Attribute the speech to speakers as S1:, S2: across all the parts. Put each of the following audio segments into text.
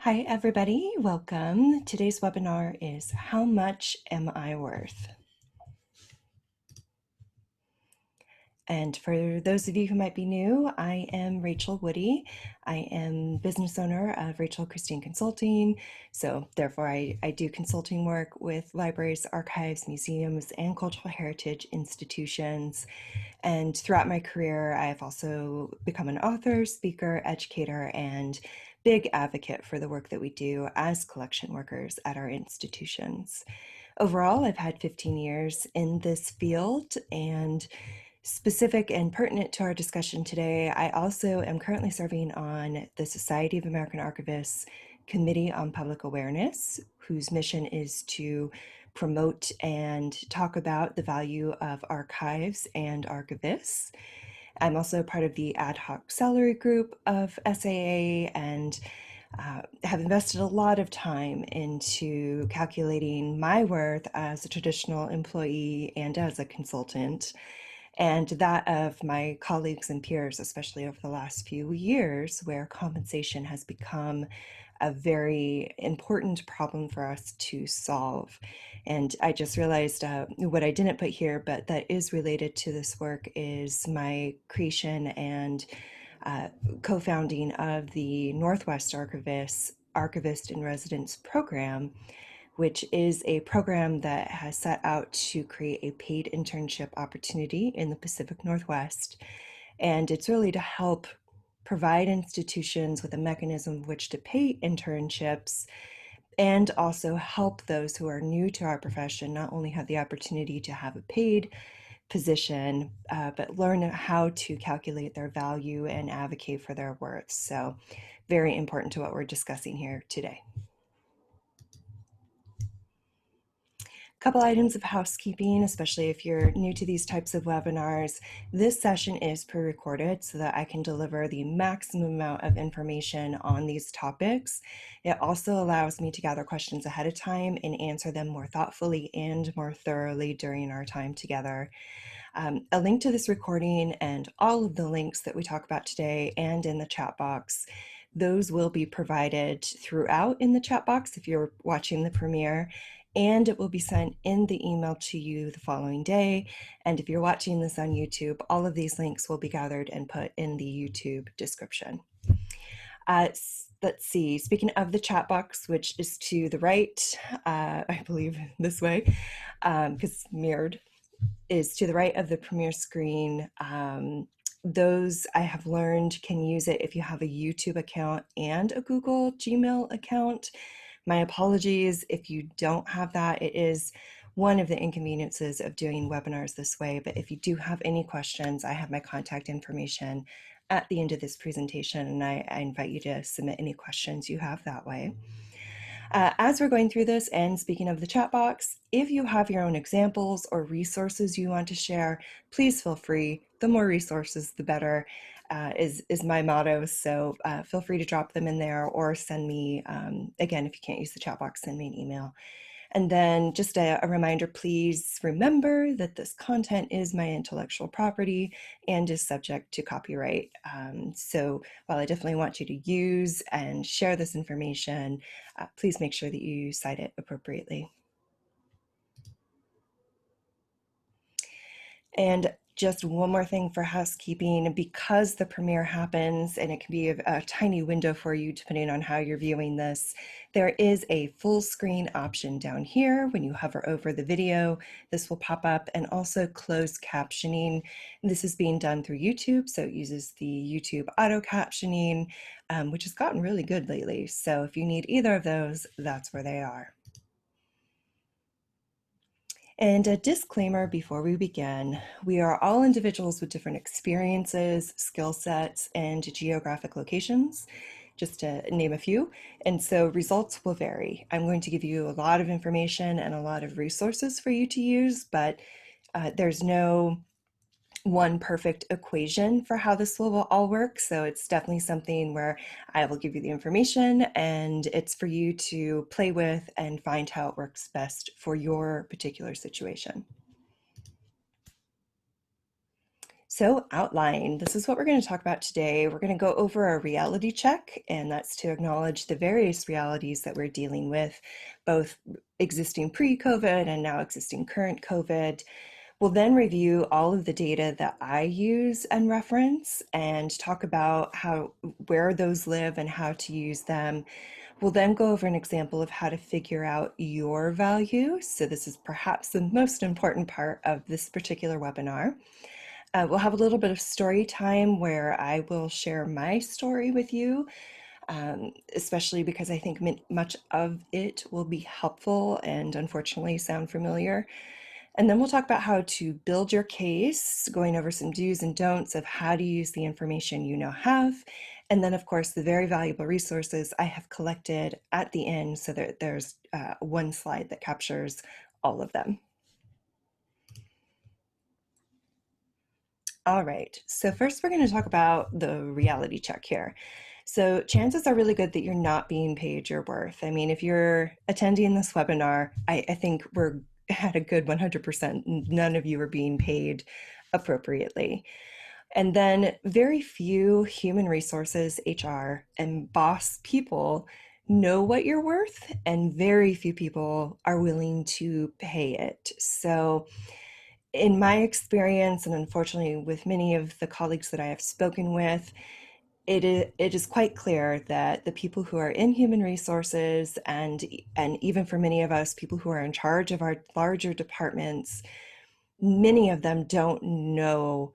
S1: Hi, everybody. Welcome. Today's webinar is How Much Am I Worth? And for those of you who might be new, I am Rachael Woody. I am business owner of Rachel Christine Consulting. So therefore, I do consulting work with libraries, archives, museums, and cultural heritage institutions. And throughout my career, I've also become an author, speaker, educator, and big advocate for the work that we do as collection workers at our institutions. Overall, I've had 15 years in this field, and specific and pertinent to our discussion today, I also am currently serving on the Society of American Archivists Committee on Public Awareness, whose mission is to promote and talk about the value of archives and archivists. I'm also part of the ad hoc salary group of SAA and have invested a lot of time into calculating my worth as a traditional employee and as a consultant, and that of my colleagues and peers, especially over the last few years, where compensation has become a very important problem for us to solve. And I just realized what I didn't put here, but that is related to this work, is my creation and co-founding of the Northwest Archivist in Residence program, which is a program that has set out to create a paid internship opportunity in the Pacific Northwest. And it's really to help provide institutions with a mechanism of which to pay internships, and also help those who are new to our profession not only have the opportunity to have a paid position, but learn how to calculate their value and advocate for their worth. So very important to what we're discussing here today. Couple items of housekeeping, especially if you're new to these types of webinars. This session is pre-recorded so that I can deliver the maximum amount of information on these topics. It also allows me to gather questions ahead of time and answer them more thoughtfully and more thoroughly during our time together. A link to this recording and all of the links that we talk about today and in the chat box, those will be provided throughout in the chat box if you're watching the premiere, and it will be sent in the email to you the following day. And if you're watching this on YouTube, all of these links will be gathered and put in the YouTube description. Let's see, speaking of the chat box, which is to the right, I believe this way, because mirrored, is to the right of the premiere screen. Those I have learned can use it if you have a YouTube account and a Google Gmail account. My apologies if you don't have that. It is one of the inconveniences of doing webinars this way, but if you do have any questions, I have my contact information at the end of this presentation, and I invite you to submit any questions you have that way. As we're going through this, and speaking of the chat box, if you have your own examples or resources you want to share, please feel free. The more resources, the better, is my motto. So feel free to drop them in there or send me, again, if you can't use the chat box, send me an email. And then just a reminder, please remember that this content is my intellectual property and is subject to copyright. So while I definitely want you to use and share this information, please make sure that you cite it appropriately. And just one more thing for housekeeping, because the premiere happens and it can be a tiny window for you depending on how you're viewing this, there is a full screen option down here. When you hover over the video, this will pop up, and also closed captioning. This is being done through YouTube, so it uses the YouTube auto captioning, which has gotten really good lately. So if you need either of those, that's where they are. And a disclaimer before we begin, we are all individuals with different experiences, skill sets, and geographic locations, just to name a few. And so results will vary. I'm going to give you a lot of information and a lot of resources for you to use, but there's no one perfect equation for how this will all work. So it's definitely something where I will give you the information, and it's for you to play with and find how it works best for your particular situation. So, outline. This is what we're going to talk about today. We're going to go over a reality check, and that's to acknowledge the various realities that we're dealing with, both existing pre-COVID and now existing current COVID. We'll then review all of the data that I use and reference and talk about where those live and how to use them. We'll then go over an example of how to figure out your value. So this is perhaps the most important part of this particular webinar. We'll have a little bit of story time where I will share my story with you, especially because I think much of it will be helpful and unfortunately sound familiar. And then we'll talk about how to build your case, going over some do's and don'ts of how to use the information you now have. And then, of course, the very valuable resources I have collected at the end so that there's one slide that captures all of them. All right, so first we're going to talk about the reality check here. So chances are really good that you're not being paid your worth. I mean, if you're attending this webinar, I think we're at a good 100%. None of you are being paid appropriately. And then very few human resources, HR, and boss people know what you're worth, and very few people are willing to pay it. So in my experience, and unfortunately with many of the colleagues that I have spoken with, it is quite clear that the people who are in human resources and even for many of us, people who are in charge of our larger departments, many of them don't know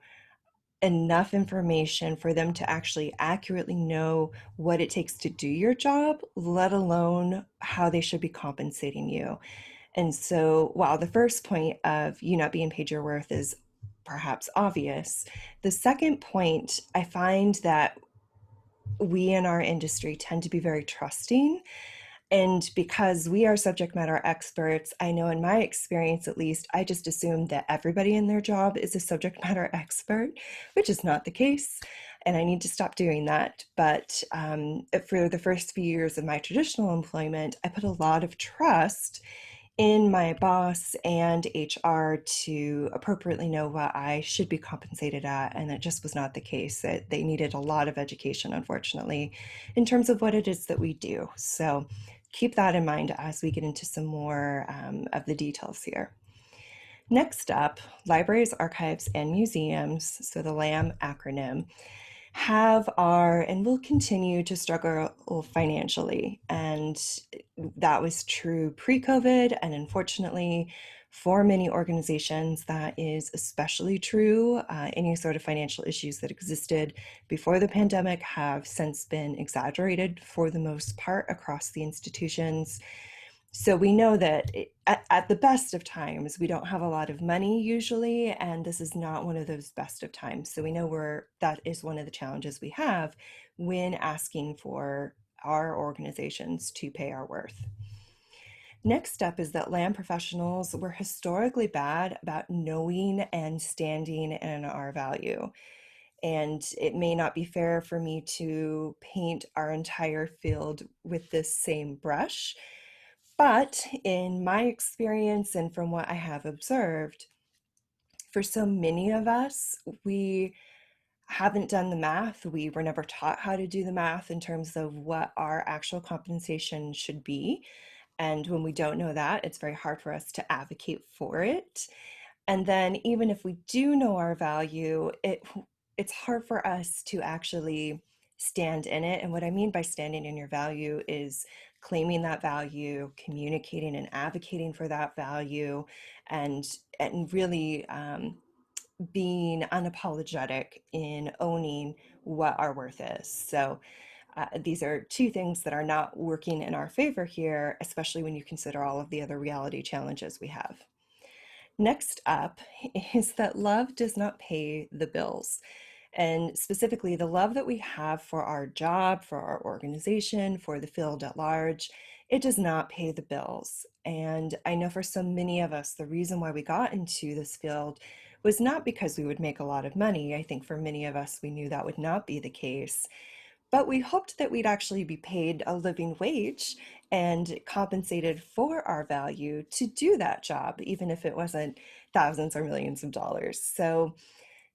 S1: enough information for them to actually accurately know what it takes to do your job, let alone how they should be compensating you. And so while the first point of you not being paid your worth is perhaps obvious, the second point, I find that we in our industry tend to be very trusting. And because we are subject matter experts, I know in my experience, at least, I just assume that everybody in their job is a subject matter expert, which is not the case. And I need to stop doing that. But for the first few years of my traditional employment, I put a lot of trust in my boss and HR to appropriately know what I should be compensated at. And that just was not the case. That they needed a lot of education, unfortunately, in terms of what it is that we do. So keep that in mind as we get into some more of the details here. Next up, libraries, archives, and museums, so the LAM acronym, and will continue to struggle financially. And that was true pre-COVID, and unfortunately, for many organizations, that is especially true. Any sort of financial issues that existed before the pandemic have since been exaggerated for the most part across the institutions. So we know that at the best of times, we don't have a lot of money usually, and this is not one of those best of times. So we know that is one of the challenges we have when asking for our organizations to pay our worth. Next up is that land professionals were historically bad about knowing and standing in our value. And it may not be fair for me to paint our entire field with this same brush. But in my experience and from what I have observed, for so many of us, we haven't done the math. We were never taught how to do the math in terms of what our actual compensation should be. And when we don't know that, it's very hard for us to advocate for it. And then even if we do know our value, it's hard for us to actually stand in it. And what I mean by standing in your value is claiming that value, communicating and advocating for that value, and really being unapologetic in owning what our worth is. So these are two things that are not working in our favor here, especially when you consider all of the other reality challenges we have. Next up is that love does not pay the bills. And specifically, the love that we have for our job, for our organization, for the field at large, it does not pay the bills. And I know for so many of us, the reason why we got into this field was not because we would make a lot of money. I think for many of us, we knew that would not be the case. But we hoped that we'd actually be paid a living wage and compensated for our value to do that job, even if it wasn't thousands or millions of dollars. So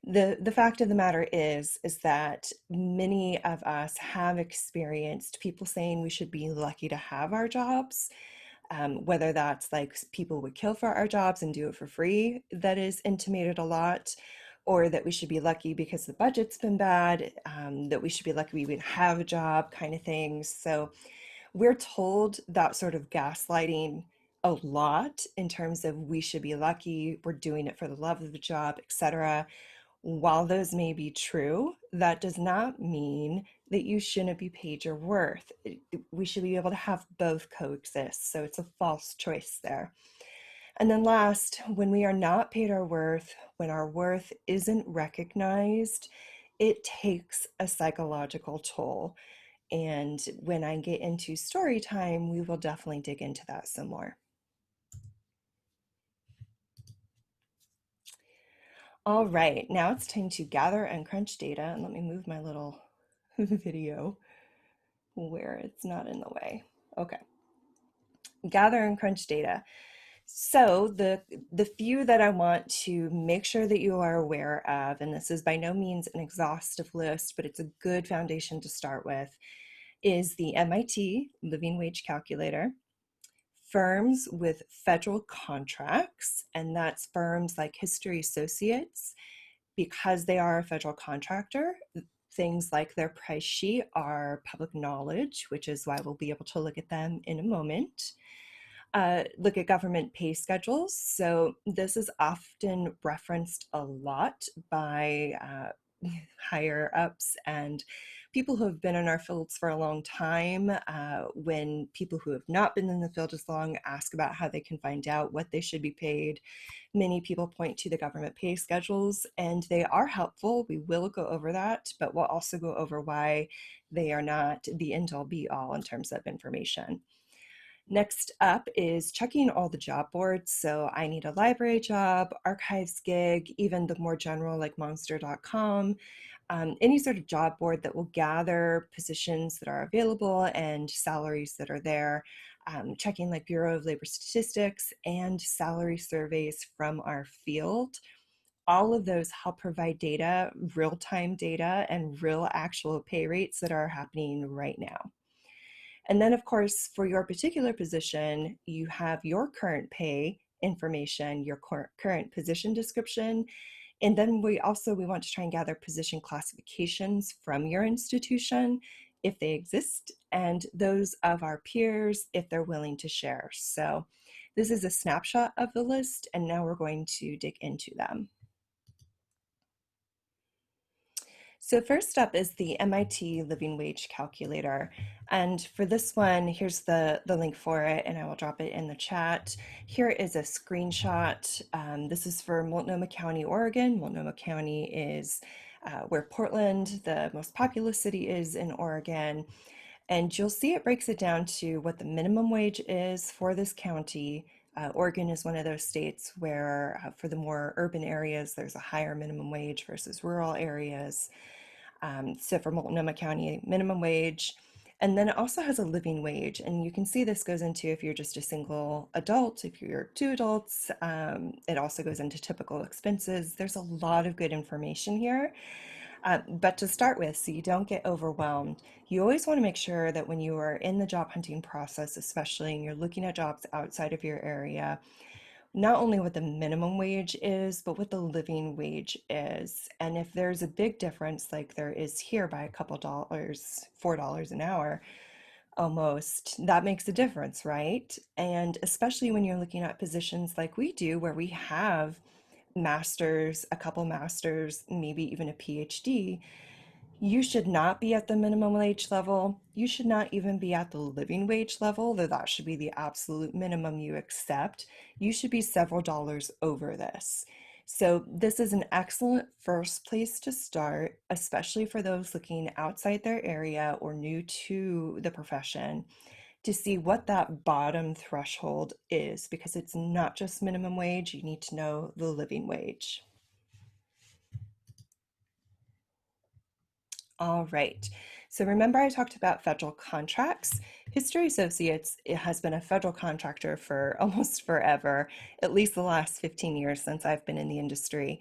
S1: The fact of the matter is that many of us have experienced people saying we should be lucky to have our jobs, whether that's like people would kill for our jobs and do it for free, that is intimated a lot, or that we should be lucky because the budget's been bad, that we should be lucky we would have a job kind of things. So we're told that sort of gaslighting a lot in terms of we should be lucky, we're doing it for the love of the job, etc. While those may be true, that does not mean that you shouldn't be paid your worth. We should be able to have both coexist. So it's a false choice there. And then last, when we are not paid our worth, when our worth isn't recognized, it takes a psychological toll. And when I get into story time, we will definitely dig into that some more. All right, now it's time to gather and crunch data. And let me move my little video where it's not in the way. Okay, gather and crunch data. So the few that I want to make sure that you are aware of, and this is by no means an exhaustive list, but it's a good foundation to start with, is the MIT Living Wage Calculator, firms with federal contracts, and that's firms like History Associates, because they are a federal contractor. Things like their price sheet are public knowledge, which is why we'll be able to look at them in a moment. Look at government pay schedules. So this is often referenced a lot by higher ups and people who have been in our fields for a long time. When people who have not been in the field as long ask about how they can find out what they should be paid, many people point to the government pay schedules, and they are helpful. We will go over that, but we'll also go over why they are not the end-all be-all in terms of information. Next up is checking all the job boards. So I need a library job, archives gig, even the more general like monster.com, any sort of job board that will gather positions that are available and salaries that are there, checking like Bureau of Labor Statistics and salary surveys from our field. All of those help provide data, real-time data, and real actual pay rates that are happening right now. And then, of course, for your particular position, you have your current pay information, your current position description. And then we want to try and gather position classifications from your institution, if they exist, and those of our peers, if they're willing to share. So this is a snapshot of the list, and now we're going to dig into them. So first up is the MIT Living Wage Calculator. And for this one, here's the link for it, and I will drop it in the chat. Here is a screenshot. This is for Multnomah County, Oregon. Multnomah County is where Portland, the most populous city, is in Oregon. And you'll see it breaks it down to what the minimum wage is for this county. Oregon is one of those states where for the more urban areas, there's a higher minimum wage versus rural areas. So for Multnomah County, minimum wage. And then it also has a living wage. And you can see this goes into if you're just a single adult, if you're two adults. It also goes into typical expenses. There's a lot of good information here. But to start with, so you don't get overwhelmed, you always want to make sure that when you are in the job hunting process, especially, and you're looking at jobs outside of your area, not only what the minimum wage is, but what the living wage is. And if there's a big difference, like there is here by a couple dollars, $4 an hour, almost, that makes a difference, right? And especially when you're looking at positions like we do, where we have masters, a couple masters, maybe even a PhD, you should not be at the minimum wage level. You should not even be at the living wage level, though that should be the absolute minimum you accept. You should be several dollars over this. So this is an excellent first place to start, especially for those looking outside their area or new to the profession, to see what that bottom threshold is, because it's not just minimum wage. You need to know the living wage. All right. So remember I talked about federal contracts. History Associates, it has been a federal contractor for almost forever, at least the last 15 years since I've been in the industry.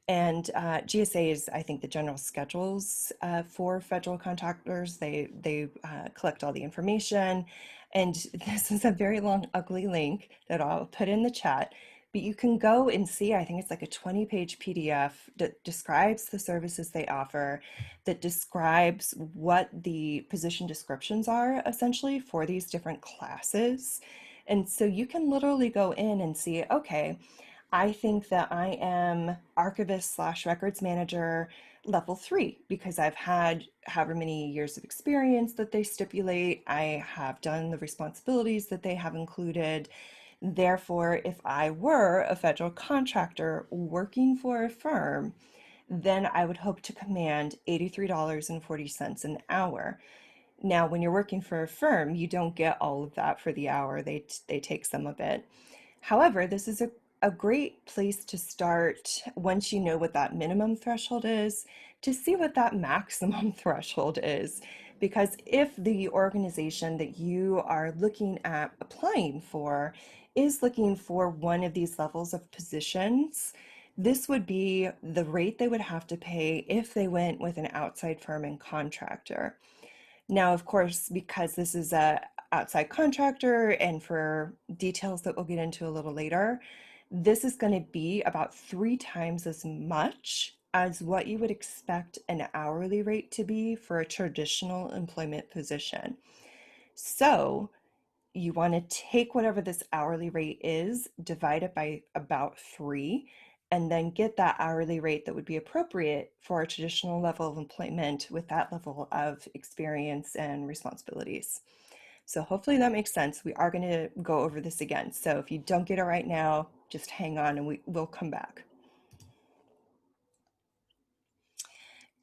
S1: And GSA is, I think, the general schedules for federal contractors. They collect all the information. And this is a very long, ugly link that I'll put in the chat. But you can go and see, I think it's like a 20-page PDF that describes the services they offer, that describes what the position descriptions are essentially for these different classes. And so you can literally go in and see, okay, I think that I am archivist slash records manager level 3 because I've had however many years of experience that they stipulate. I have done the responsibilities that they have included. Therefore, if I were a federal contractor working for a firm, then I would hope to command $83.40 an hour. Now, when you're working for a firm, you don't get all of that for the hour. They take some of it. However, this is a great place to start once you know what that minimum threshold is, to see what that maximum threshold is. Because if the organization that you are looking at applying for is looking for one of these levels of positions, this would be the rate they would have to pay if they went with an outside firm and contractor. Now, of course, because this is a outside contractor and for details that we'll get into a little later, this is going to be about 3 times as much as what you would expect an hourly rate to be for a traditional employment position. So you want to take whatever this hourly rate is, divide it by about 3, and then get that hourly rate that would be appropriate for a traditional level of employment with that level of experience and responsibilities. So hopefully that makes sense. We are going to go over this again. So if you don't get it right now, just hang on and we'll come back.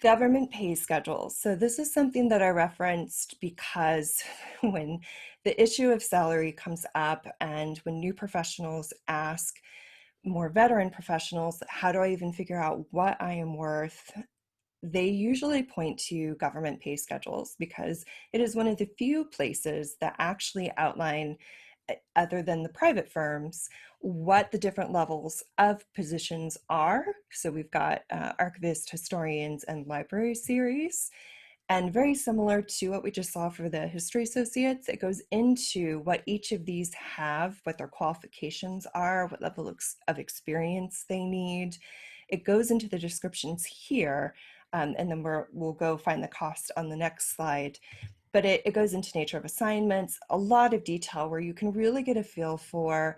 S1: Government pay schedules. So this is something that I referenced because when the issue of salary comes up and when new professionals ask more veteran professionals, how do I even figure out what I am worth? They usually point to government pay schedules because it is one of the few places that actually outline, other than the private firms, what the different levels of positions are. So we've got archivists, historians, and library series. And very similar to what we just saw for the history associates, it goes into what each of these have, what their qualifications are, what level of experience they need. It goes into the descriptions here, and then we'll go find the cost on the next slide. But it goes into nature of assignments, a lot of detail where you can really get a feel for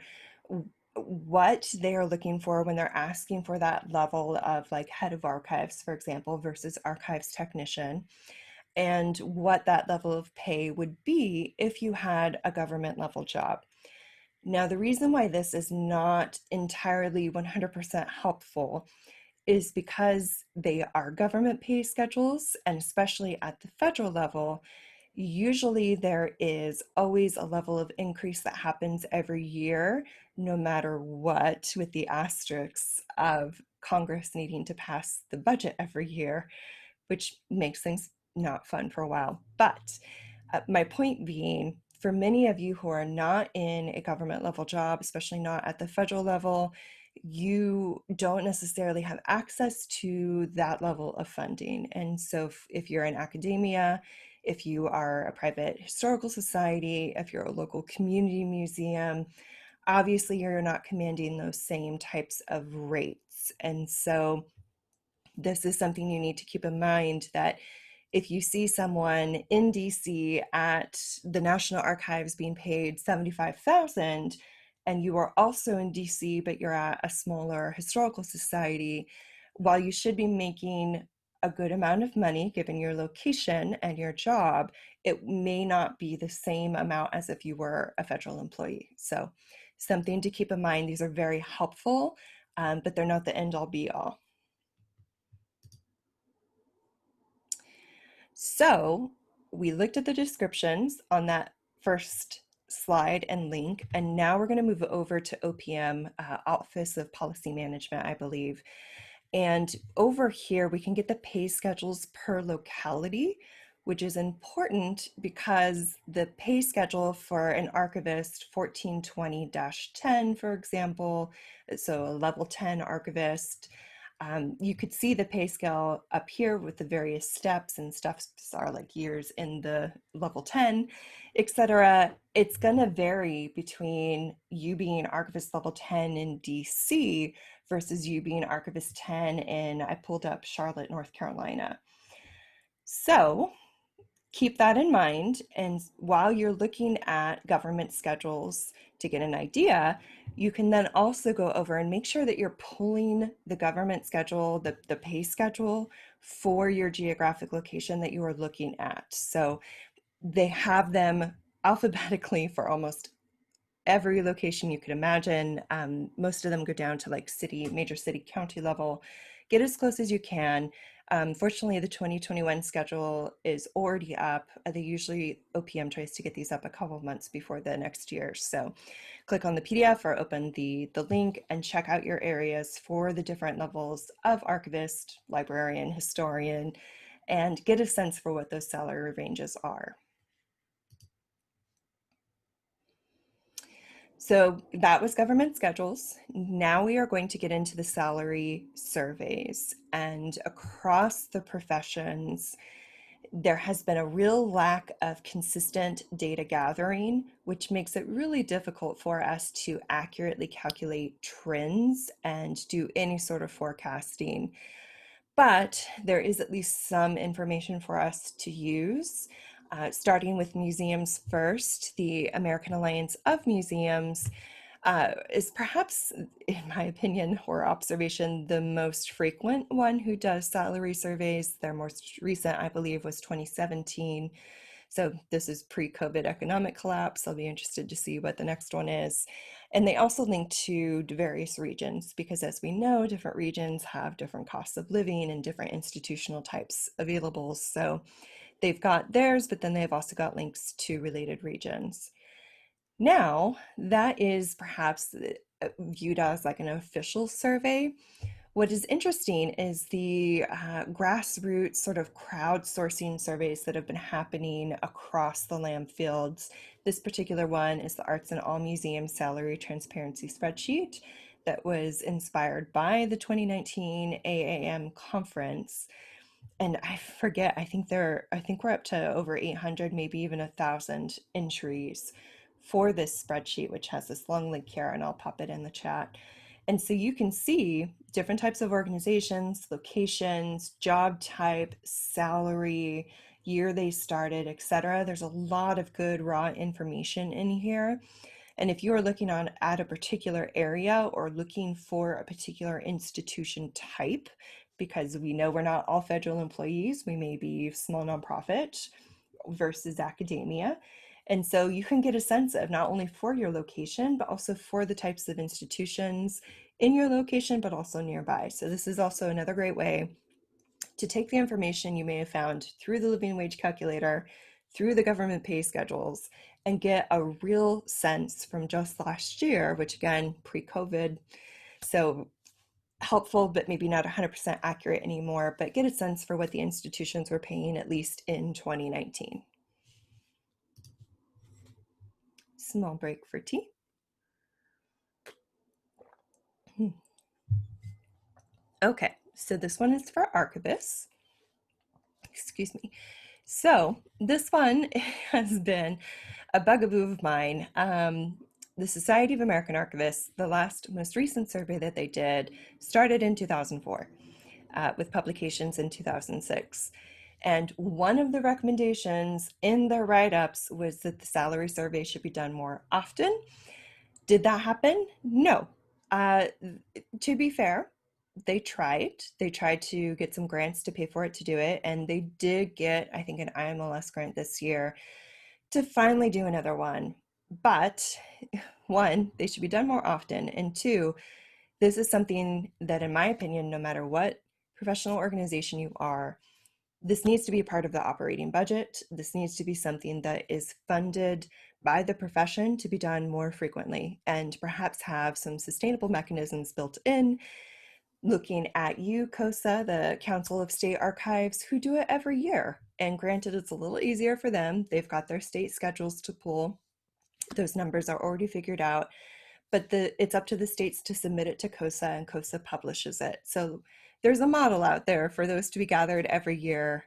S1: what they are looking for when they're asking for that level of like head of archives, for example, versus archives technician, and what that level of pay would be if you had a government level job. Now, the reason why this is not entirely 100% helpful is because they are government pay schedules, and especially at the federal level, usually there is always a level of increase that happens every year, no matter what, with the asterisks of Congress needing to pass the budget every year, which makes things not fun for a while. But my point being, for many of you who are not in a government level job, especially not at the federal level, you don't necessarily have access to that level of funding. And so if you're in academia, if you are a private historical society, if you're a local community museum, obviously you're not commanding those same types of rates. And so this is something you need to keep in mind, that if you see someone in DC at the National Archives being paid $75,000 and you are also in DC but you're at a smaller historical society, while you should be making a good amount of money given your location and your job, it may not be the same amount as if you were a federal employee. So something to keep in mind. These are very helpful, but they're not the end all be all. So we looked at the descriptions on that first slide and link, and now we're going to move over to OPM, Office of Policy Management, I believe. And over here, we can get the pay schedules per locality, which is important because the pay schedule for an archivist 1420-10, for example, so a level 10 archivist, You could see the pay scale up here with the various steps, and steps are like years in the level 10, etc. It's going to vary between you being Archivist level 10 in DC versus you being Archivist 10 in, I pulled up Charlotte, North Carolina. So keep that in mind. And while you're looking at government schedules to get an idea, you can then also go over and make sure that you're pulling the government schedule, the pay schedule for your geographic location that you are looking at. So they have them alphabetically for almost every location you could imagine. Most of them go down to like city, major city, county level. Get as close as you can. Fortunately, the 2021 schedule is already up. They usually, OPM tries to get these up a couple of months before the next year. So click on the PDF or open the link and check out your areas for the different levels of archivist, librarian, historian, and get a sense for what those salary ranges are. So that was government schedules. Now we are going to get into the salary surveys. And across the professions, there has been a real lack of consistent data gathering, which makes it really difficult for us to accurately calculate trends and do any sort of forecasting. But there is at least some information for us to use. Starting with museums first, the American Alliance of Museums is perhaps, in my opinion or observation, the most frequent one who does salary surveys. Their most recent, I believe, was 2017. So this is pre-COVID economic collapse. I'll be interested to see what the next one is. And they also link to various regions because, as we know, different regions have different costs of living and different institutional types available. So they've got theirs, but then they've also got links to related regions. Now, that is perhaps viewed as like an official survey. What is interesting is the grassroots sort of crowdsourcing surveys that have been happening across the land fields. This particular one is the Arts and All Museums Salary Transparency Spreadsheet that was inspired by the 2019 AAM conference. And I forget, I think we're up to over 800, maybe even 1,000 entries for this spreadsheet, which has this long link here, and I'll pop it in the chat. And so you can see different types of organizations, locations, job type, salary, year they started, etc. There's a lot of good raw information in here. And if you are looking at a particular area or looking for a particular institution type, because we know we're not all federal employees, we may be small nonprofit versus academia. And so you can get a sense of not only for your location, but also for the types of institutions in your location, but also nearby. So this is also another great way to take the information you may have found through the living wage calculator, through the government pay schedules, and get a real sense from just last year, which again, pre-COVID, so helpful, but maybe not 100% accurate anymore, but get a sense for what the institutions were paying, at least in 2019. Small break for tea. Okay, so this one is for archivists. Excuse me. So this one has been a bugaboo of mine. The Society of American Archivists, the most recent survey that they did, started in 2004 with publications in 2006. And one of the recommendations in their write-ups was that the salary survey should be done more often. Did that happen? No. To be fair, they tried. They tried to get some grants to pay for it to do it, and they did get, I think, an IMLS grant this year to finally do another one. But one, they should be done more often, and two, this is something that, in my opinion, no matter what professional organization you are, this needs to be a part of the operating budget. This needs to be something that is funded by the profession to be done more frequently and perhaps have some sustainable mechanisms built in. Looking at you, COSA, the Council of State Archives, who do it every year. And granted, it's a little easier for them. They've got their state schedules to pull. Those numbers are already figured out. but it's up to the states to submit it to COSA, and COSA publishes it. So there's a model out there for those to be gathered every year.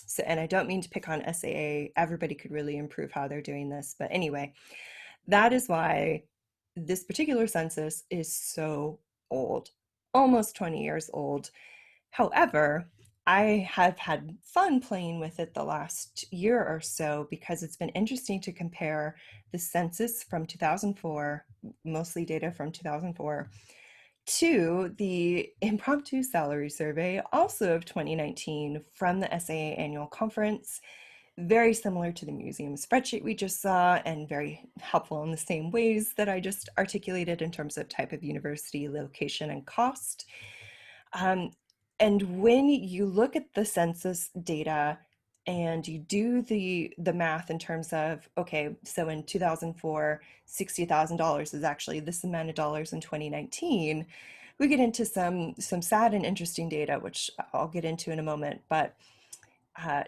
S1: So, and I don't mean to pick on SAA. Everybody could really improve how they're doing this. But anyway, that is why this particular census is so old, almost 20 years old. However, I have had fun playing with it the last year or so because it's been interesting to compare the census from 2004, mostly data from 2004, to the impromptu salary survey, also of 2019 from the SAA annual conference. Very similar to the museum spreadsheet we just saw, and very helpful in the same ways that I just articulated in terms of type of university, location, and cost. Um, and when you look at the census data and you do the math in terms of, okay, so in 2004, $60,000 is actually this amount of dollars in 2019, we get into some sad and interesting data, which I'll get into in a moment. But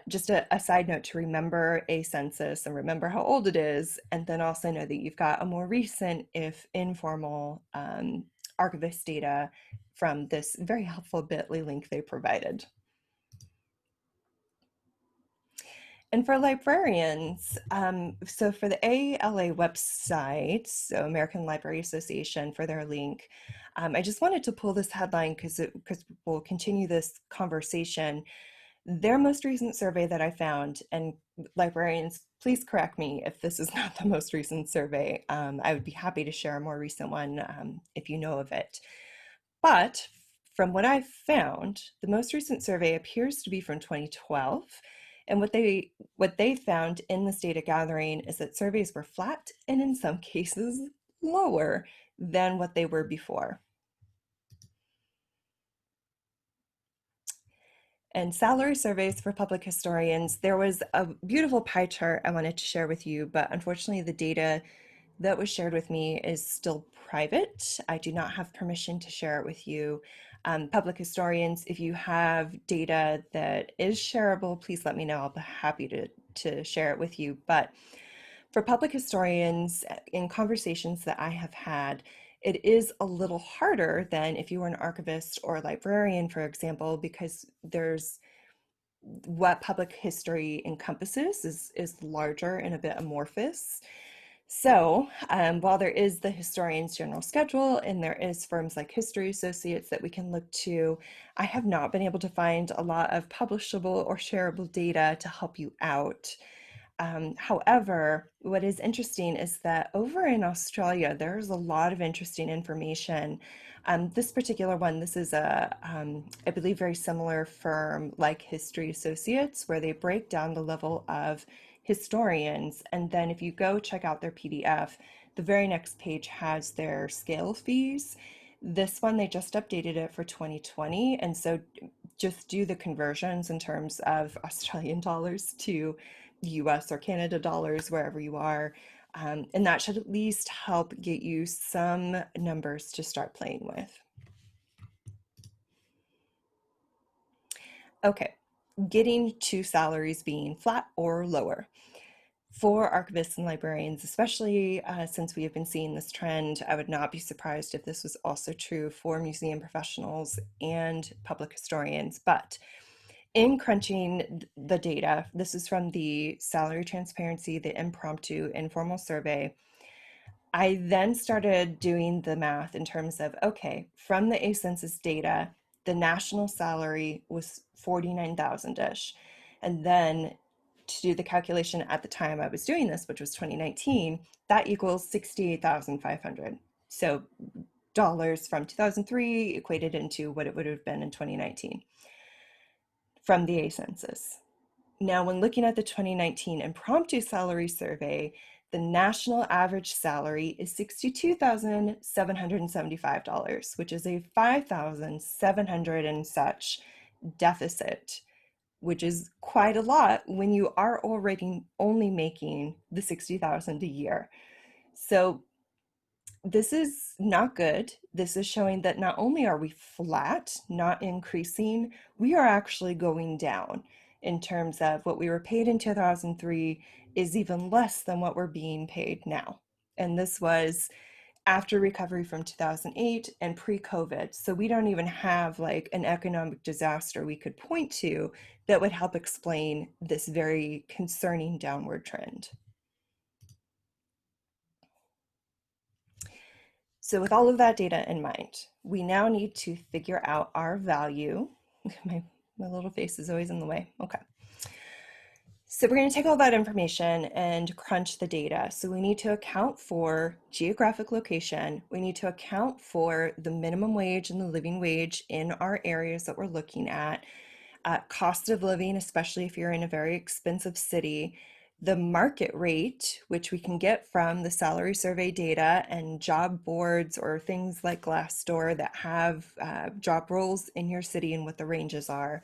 S1: just a side note to remember a census and remember how old it is, and then also know that you've got a more recent, if informal, archivist data from this very helpful bit.ly link they provided. And for librarians, so for the ALA website, so American Library Association, for their link, I just wanted to pull this headline because we'll continue this conversation. Their most recent survey that I found, and librarians, please correct me if this is not the most recent survey. I would be happy to share a more recent one if you know of it. But from what I've found, the most recent survey appears to be from 2012. And what they found in this data gathering is that surveys were flat and in some cases lower than what they were before. And salary surveys for public historians, there was a beautiful pie chart I wanted to share with you, but unfortunately the data that was shared with me is still private. I do not have permission to share it with you. Public historians, if you have data that is shareable, please let me know. I'll be happy to share it with you. But for public historians, in conversations that I have had, it is a little harder than if you were an archivist or a librarian, for example, because there's what public history encompasses is larger and a bit amorphous. So while there is the historian's general schedule and there is firms like History Associates that we can look to, I have not been able to find a lot of publishable or shareable data to help you out. However, what is interesting is that over in Australia, there's a lot of interesting information. This particular one, this is I believe, very similar firm like History Associates, where they break down the level of historians. And then if you go check out their PDF, the very next page has their scale fees. This one, they just updated it for 2020. And so just do the conversions in terms of Australian dollars to US or Canada dollars, wherever you are. And that should at least help get you some numbers to start playing with. Okay, getting to salaries being flat or lower. For archivists and librarians, especially since we have been seeing this trend, I would not be surprised if this was also true for museum professionals and public historians. But in crunching the data, this is from the Salary Transparency, the Impromptu Informal Survey, I then started doing the math in terms of, okay, from the A-census data, the national salary was 49,000-ish. And then to do the calculation at the time I was doing this, which was 2019, that equals 68,500. So dollars from 2003 equated into what it would have been in 2019 from the A-census. Now, when looking at the 2019 impromptu salary survey, the national average salary is $62,775, which is a 5,700 and such deficit, which is quite a lot when you are already only making the 60,000 a year. So this is not good. This is showing that not only are we flat, not increasing, we are actually going down in terms of what we were paid in 2003 is even less than what we're being paid now. And this was after recovery from 2008 and pre-COVID. So we don't even have like an economic disaster we could point to that would help explain this very concerning downward trend. So with all of that data in mind, we now need to figure out our value. My little face is always in the way. Okay. So we're going to take all that information and crunch the data. So we need to account for geographic location. We need to account for the minimum wage and the living wage in our areas that we're looking at. Cost of living, especially if you're in a very expensive city. The market rate, which we can get from the salary survey data and job boards or things like Glassdoor that have job roles in your city and what the ranges are.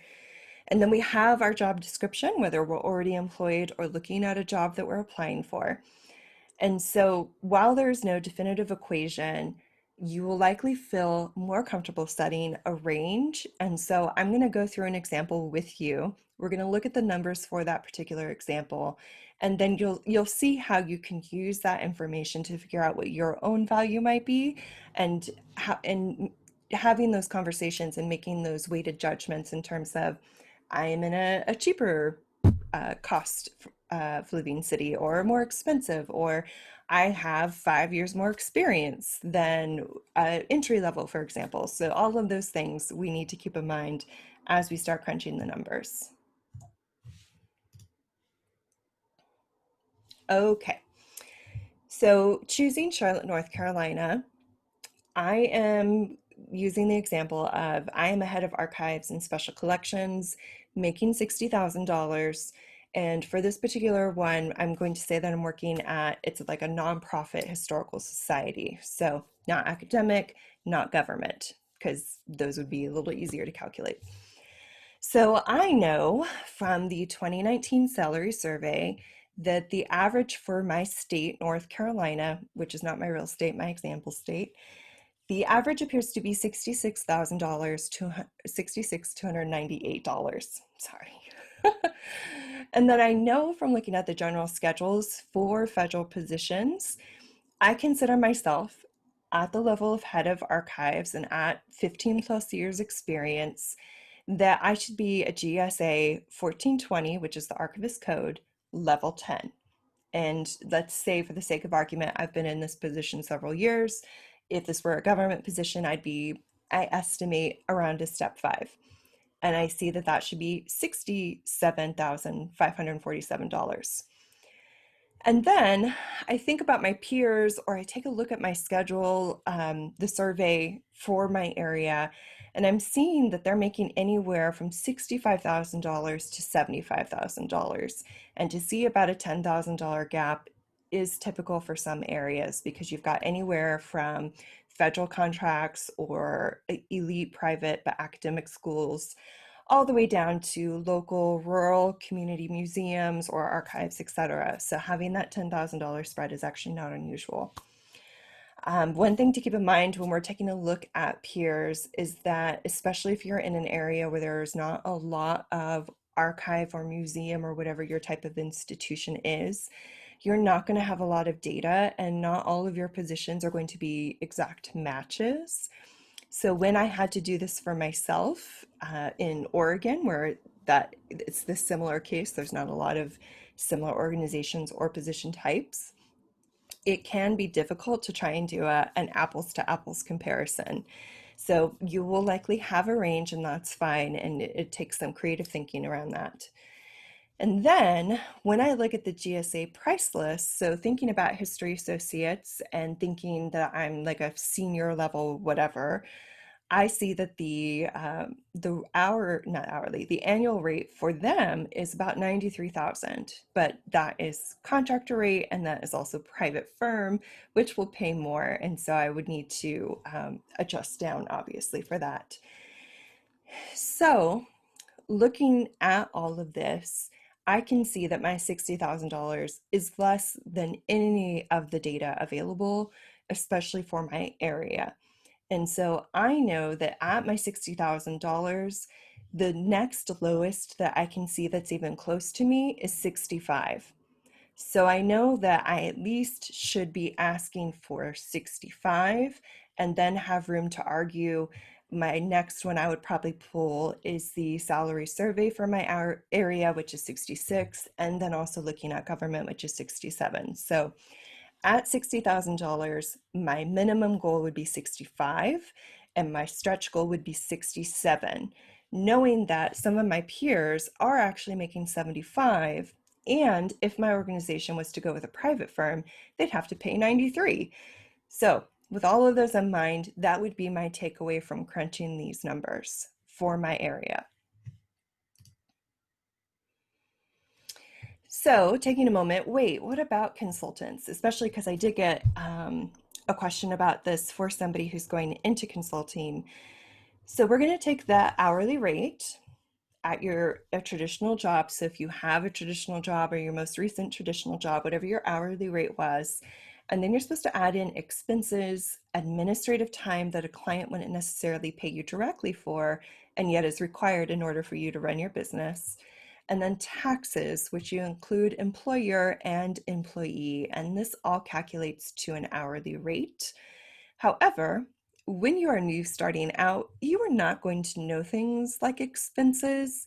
S1: And then we have our job description, whether we're already employed or looking at a job that we're applying for. And so while there's no definitive equation, you will likely feel more comfortable setting a range. And so I'm going to go through an example with you. We're going to look at the numbers for that particular example, and then you'll see how you can use that information to figure out what your own value might be, and having those conversations and making those weighted judgments in terms of I am in a cheaper cost of living city, or more expensive, or I have 5 years more experience than entry level, for example. So all of those things we need to keep in mind as we start crunching the numbers. Okay, so choosing Charlotte, North Carolina, I am using the example of I am a head of archives and special collections, making $60,000. And for this particular one, I'm going to say that I'm working at, it's like a nonprofit historical society. So not academic, not government, because those would be a little easier to calculate. So I know from the 2019 salary survey that the average for my state, North Carolina, which is not my real state, my example state, the average appears to be $66,000 to $66,298. Sorry. And then I know from looking at the general schedules for federal positions, I consider myself at the level of head of archives and at 15 plus years experience that I should be a GSA 1420, which is the Archivist code, level 10. And let's say, for the sake of argument, I've been in this position several years. If this were a government position, I estimate around a step 5. And I see that that should be $67,547. And then I think about my peers, or I take a look at my schedule, the survey for my area, and I'm seeing that they're making anywhere from $65,000 to $75,000. And to see about a $10,000 gap is typical for some areas, because you've got anywhere from federal contracts or elite private but academic schools, all the way down to local rural community museums or archives, etc. So having that $10,000 spread is actually not unusual. One thing to keep in mind when we're taking a look at peers is that, especially if you're in an area where there's not a lot of archive or museum or whatever your type of institution is, you're not going to have a lot of data, and not all of your positions are going to be exact matches. So when I had to do this for myself in Oregon, where it's this similar case, there's not a lot of similar organizations or position types, it can be difficult to try and do an apples to apples comparison. So you will likely have a range, and that's fine, and it takes some creative thinking around that. And then when I look at the GSA price list, so thinking about history associates and thinking that I'm like a senior level whatever, I see that the annual rate for them is about 93,000, but that is contractor rate, and that is also private firm, which will pay more. And so I would need to adjust down, obviously, for that. So looking at all of this, I can see that my $60,000 is less than any of the data available, especially for my area. And so I know that at my $60,000, the next lowest that I can see that's even close to me is 65. So I know that I at least should be asking for 65 and then have room to argue. My next one I would probably pull is the salary survey for my area, which is 66, and then also looking at government, which is 67. So at $60,000, my minimum goal would be 65 and my stretch goal would be 67, knowing that some of my peers are actually making 75. And if my organization was to go with a private firm, they'd have to pay 93. So, with all of those in mind, that would be my takeaway from crunching these numbers for my area. So, taking a moment, wait, what about consultants? Especially because I did get a question about this for somebody who's going into consulting. So, we're going to take the hourly rate at your a traditional job. So, if you have a traditional job or your most recent traditional job, whatever your hourly rate was, and then you're supposed to add in expenses, administrative time that a client wouldn't necessarily pay you directly for, and yet is required in order for you to run your business. And then taxes, which you include employer and employee, and this all calculates to an hourly rate. However, when you are new starting out, you are not going to know things like expenses.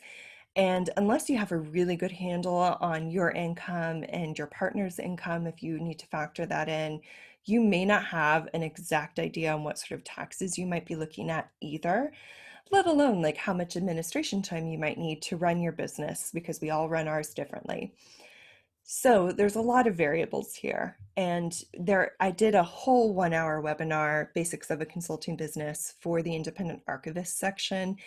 S1: And unless you have a really good handle on your income and your partner's income, if you need to factor that in, you may not have an exact idea on what sort of taxes you might be looking at either, let alone like how much administration time you might need to run your business, because we all run ours differently. So there's a lot of variables here. And I did a whole 1 hour webinar, Basics of a Consulting Business, for the Independent Archivist section.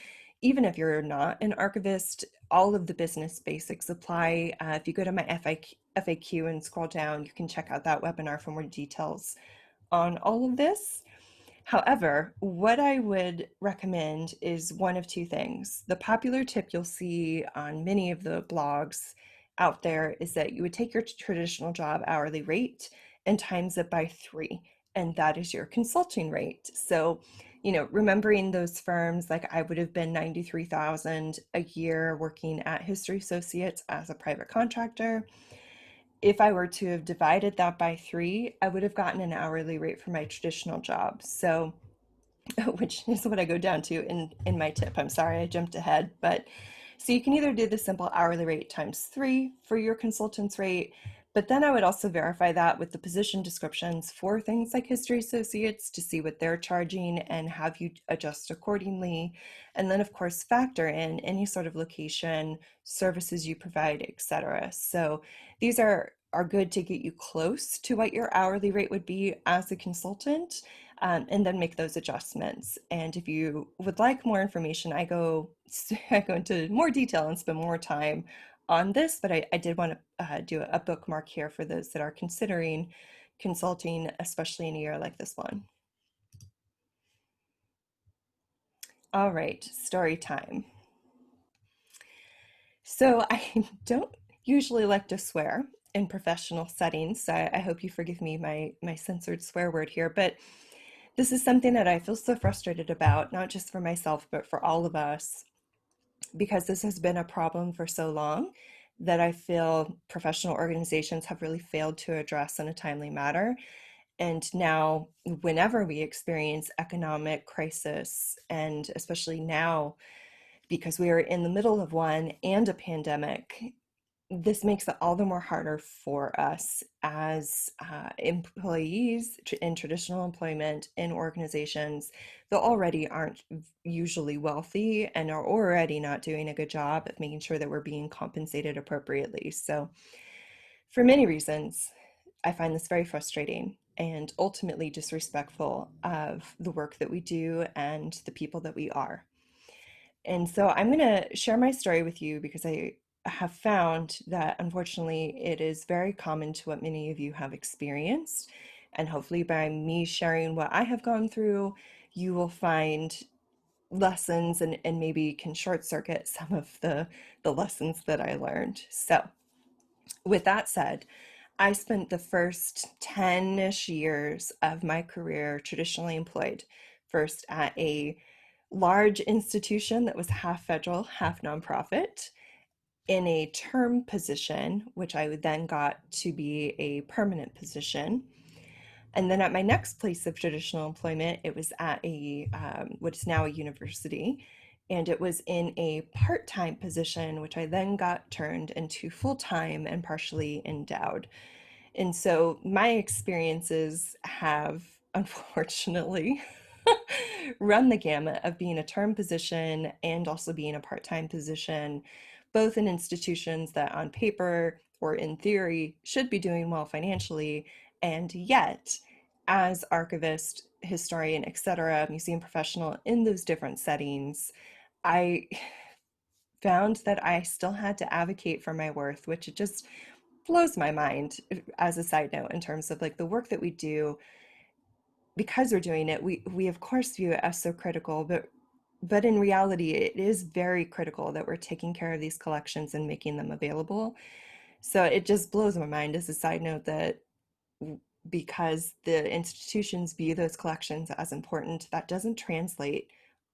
S1: Even if you're not an archivist, all of the business basics apply. If you go to my FAQ and scroll down, you can check out that webinar for more details on all of this. However, what I would recommend is one of two things. The popular tip you'll see on many of the blogs out there is that you would take your traditional job hourly rate and times it by 3, and that is your consulting rate. So, remembering those firms, like I would have been 93,000 a year working at History Associates as a private contractor. If I were to have divided that by 3, I would have gotten an hourly rate for my traditional job. So, which is what I go down to in my tip. I'm sorry, I jumped ahead. But so you can either do the simple hourly rate times 3 for your consultant's rate, but then I would also verify that with the position descriptions for things like History Associates to see what they're charging and have you adjust accordingly. And then, of course, factor in any sort of location, services you provide, etc. So these are good to get you close to what your hourly rate would be as a consultant, and then make those adjustments. And if you would like more information, I go into more detail and spend more time on this, but I did want to do a bookmark here for those that are considering consulting, especially in a year like this one. All right, story time. So I don't usually like to swear in professional settings, so I hope you forgive me my censored swear word here, but this is something that I feel so frustrated about, not just for myself, but for all of us, because this has been a problem for so long that I feel professional organizations have really failed to address in a timely manner. And now, whenever we experience economic crisis, and especially now, because we are in the middle of one and a pandemic, this makes it all the more harder for us as employees in traditional employment in organizations that already aren't usually wealthy and are already not doing a good job of making sure that we're being compensated appropriately. So, for many reasons, I find this very frustrating and ultimately disrespectful of the work that we do and the people that we are. And so I'm going to share my story with you because I have found that unfortunately it is very common to what many of you have experienced. And hopefully, by me sharing what I have gone through, you will find lessons and maybe can short circuit some of the lessons that I learned. So, with that said, I spent the first 10-ish years of my career traditionally employed, first at a large institution that was half federal, half nonprofit, in a term position, which I would then got to be a permanent position. And then at my next place of traditional employment, it was at what is now a university, and it was in a part-time position, which I then got turned into full-time and partially endowed. And so my experiences have, unfortunately, run the gamut of being a term position and also being a part-time position, both in institutions that on paper or in theory should be doing well financially, and yet as archivist, historian, etc., museum professional in those different settings, I found that I still had to advocate for my worth, which it just blows my mind as a side note in terms of like the work that we do. Because we're doing it, we of course view it as so critical, but in reality it is very critical that we're taking care of these collections and making them available. So it just blows my mind as a side note that because the institutions view those collections as important, that doesn't translate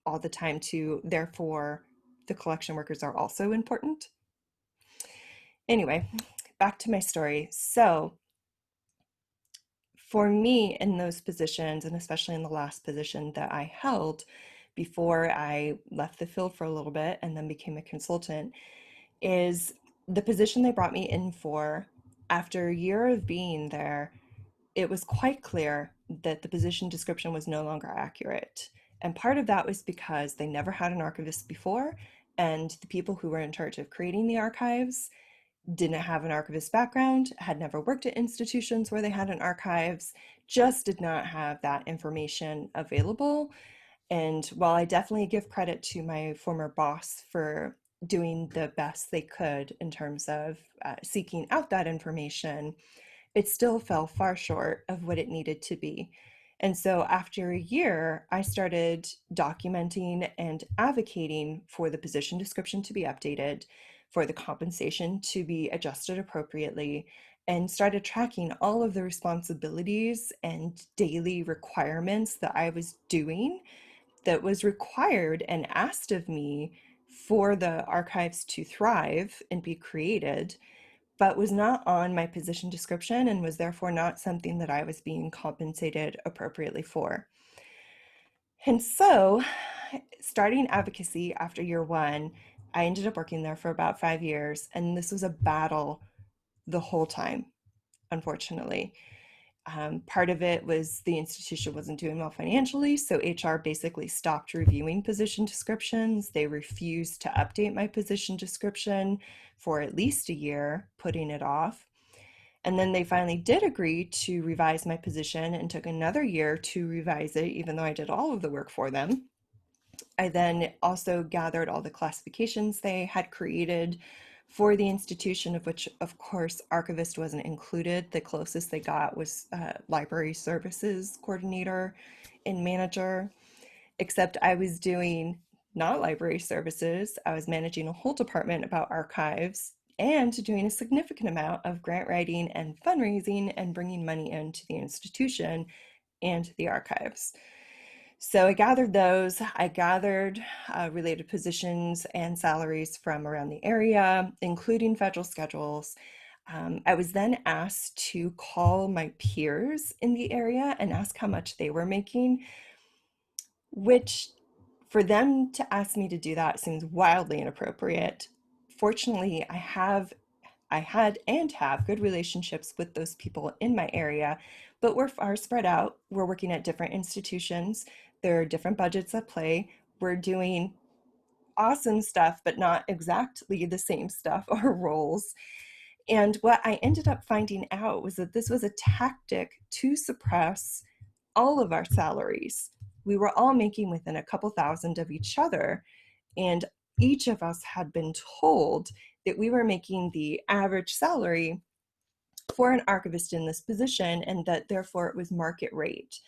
S1: all the time to therefore the collection workers are also important. Anyway, back to my story. So for me in those positions, and especially in the last position that I held before I left the field for a little bit and then became a consultant, is the position they brought me in for. After a year of being there, it was quite clear that the position description was no longer accurate. And part of that was because they never had an archivist before, and the people who were in charge of creating the archives didn't have an archivist background, had never worked at institutions where they had an archives, just did not have that information available. And while I definitely give credit to my former boss for doing the best they could in terms of seeking out that information, it still fell far short of what it needed to be. And so after a year, I started documenting and advocating for the position description to be updated, for the compensation to be adjusted appropriately, and started tracking all of the responsibilities and daily requirements that I was doing that was required and asked of me for the archives to thrive and be created, but was not on my position description and was therefore not something that I was being compensated appropriately for. And so, starting advocacy after year one, I ended up working there for about 5 years, and this was a battle the whole time, unfortunately. Part of it was the institution wasn't doing well financially, so HR basically stopped reviewing position descriptions. They refused to update my position description for at least a year, putting it off. And then they finally did agree to revise my position and took another year to revise it, even though I did all of the work for them. I then also gathered all the classifications they had created for the institution, of which, of course, Archivist wasn't included. The closest they got was Library Services Coordinator and Manager, except I was doing not library services. I was managing a whole department about archives and doing a significant amount of grant writing and fundraising and bringing money into the institution and the archives. So I gathered those. I gathered related positions and salaries from around the area, including federal schedules. I was then asked to call my peers in the area and ask how much they were making, which for them to ask me to do that seems wildly inappropriate. Fortunately, I had and have good relationships with those people in my area, but we're far spread out. We're working at different institutions. There are different budgets at play. We're doing awesome stuff, but not exactly the same stuff or roles. And what I ended up finding out was that this was a tactic to suppress all of our salaries. We were all making within a couple thousand of each other, and each of us had been told that we were making the average salary for an archivist in this position and that therefore it was market rate.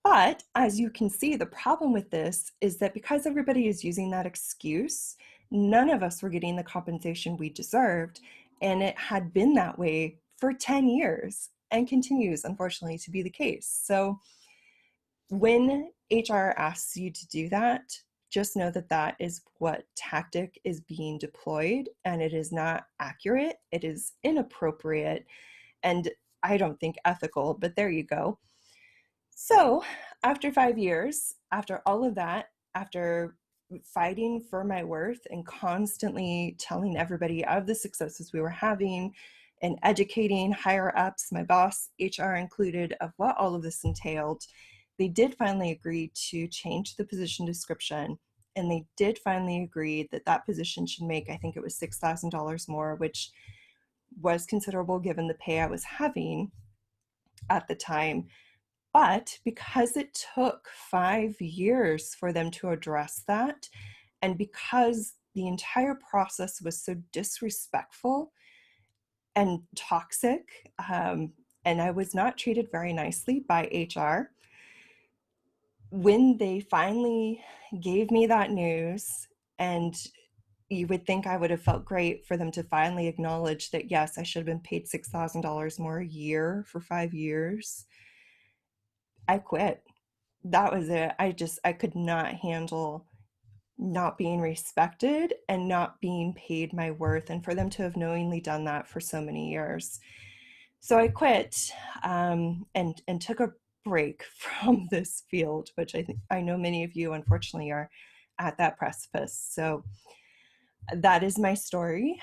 S1: But as you can see, the problem with this is that because everybody is using that excuse, none of us were getting the compensation we deserved. And it had been that way for 10 years and continues, unfortunately, to be the case. So when HR asks you to do that, just know that that is what tactic is being deployed, and it is not accurate. It is inappropriate, and I don't think ethical, but there you go. So after 5 years, after all of that, after fighting for my worth and constantly telling everybody of the successes we were having and educating higher ups, my boss, HR included, of what all of this entailed, they did finally agree to change the position description. And they did finally agree that that position should make, I think it was $6,000 more, which was considerable given the pay I was having at the time. But because it took 5 years for them to address that, and because the entire process was so disrespectful and toxic, and I was not treated very nicely by HR, when they finally gave me that news, and you would think I would have felt great for them to finally acknowledge that, yes, I should have been paid $6,000 more a year for 5 years, I quit. That was it. I could not handle not being respected and not being paid my worth, and for them to have knowingly done that for so many years. So I quit, and took a break from this field, which I know many of you unfortunately are at that precipice. So that is my story,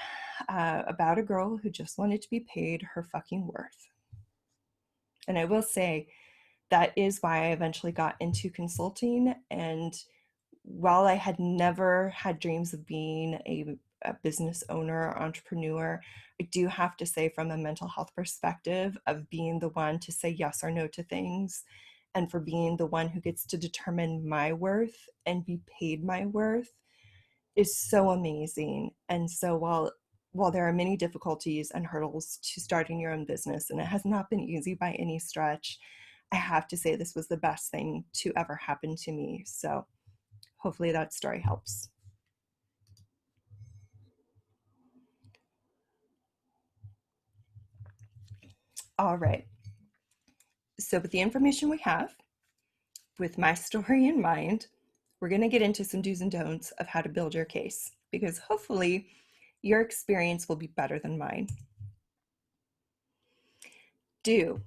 S1: about a girl who just wanted to be paid her fucking worth. And I will say that is why I eventually got into consulting. And while I had never had dreams of being a business owner or entrepreneur, I do have to say, from a mental health perspective, of being the one to say yes or no to things, and for being the one who gets to determine my worth and be paid my worth, is so amazing. And so while there are many difficulties and hurdles to starting your own business, and it has not been easy by any stretch, I have to say this was the best thing to ever happen to me. So hopefully that story helps. All right. So with the information we have, with my story in mind, we're going to get into some do's and don'ts of how to build your case, because hopefully your experience will be better than mine. Do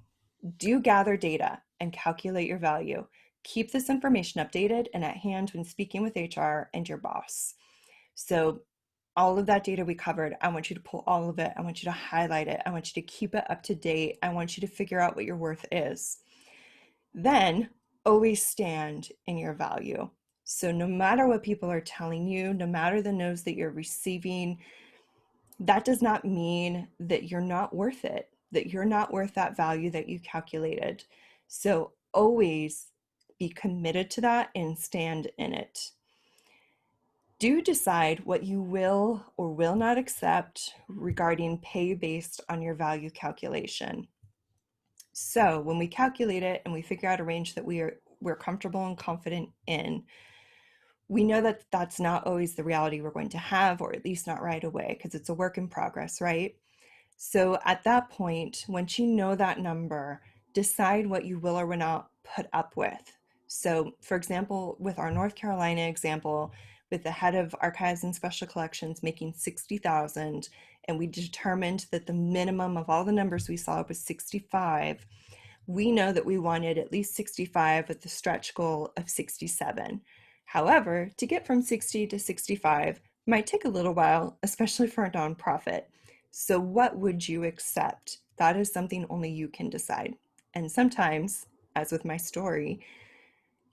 S1: gather data and calculate your value. Keep this information updated and at hand when speaking with HR and your boss. So all of that data we covered, I want you to pull all of it. I want you to highlight it. I want you to keep it up to date. I want you to figure out what your worth is. Then always stand in your value. So no matter what people are telling you, no matter the no's that you're receiving, that does not mean that you're not worth it, that you're not worth that value that you calculated. So always be committed to that and stand in it. Do decide what you will or will not accept regarding pay based on your value calculation. So when we calculate it and we figure out a range that we're comfortable and confident in, we know that that's not always the reality we're going to have, or at least not right away, because it's a work in progress, right? So at that point, once you know that number, decide what you will or will not put up with. So for example, with our North Carolina example, with the head of archives and special collections making 60,000, and we determined that the minimum of all the numbers we saw was 65, we know that we wanted at least 65 with the stretch goal of 67. However, to get from 60 to 65 might take a little while, especially for a nonprofit. So what would you accept? That is something only you can decide. And sometimes, as with my story,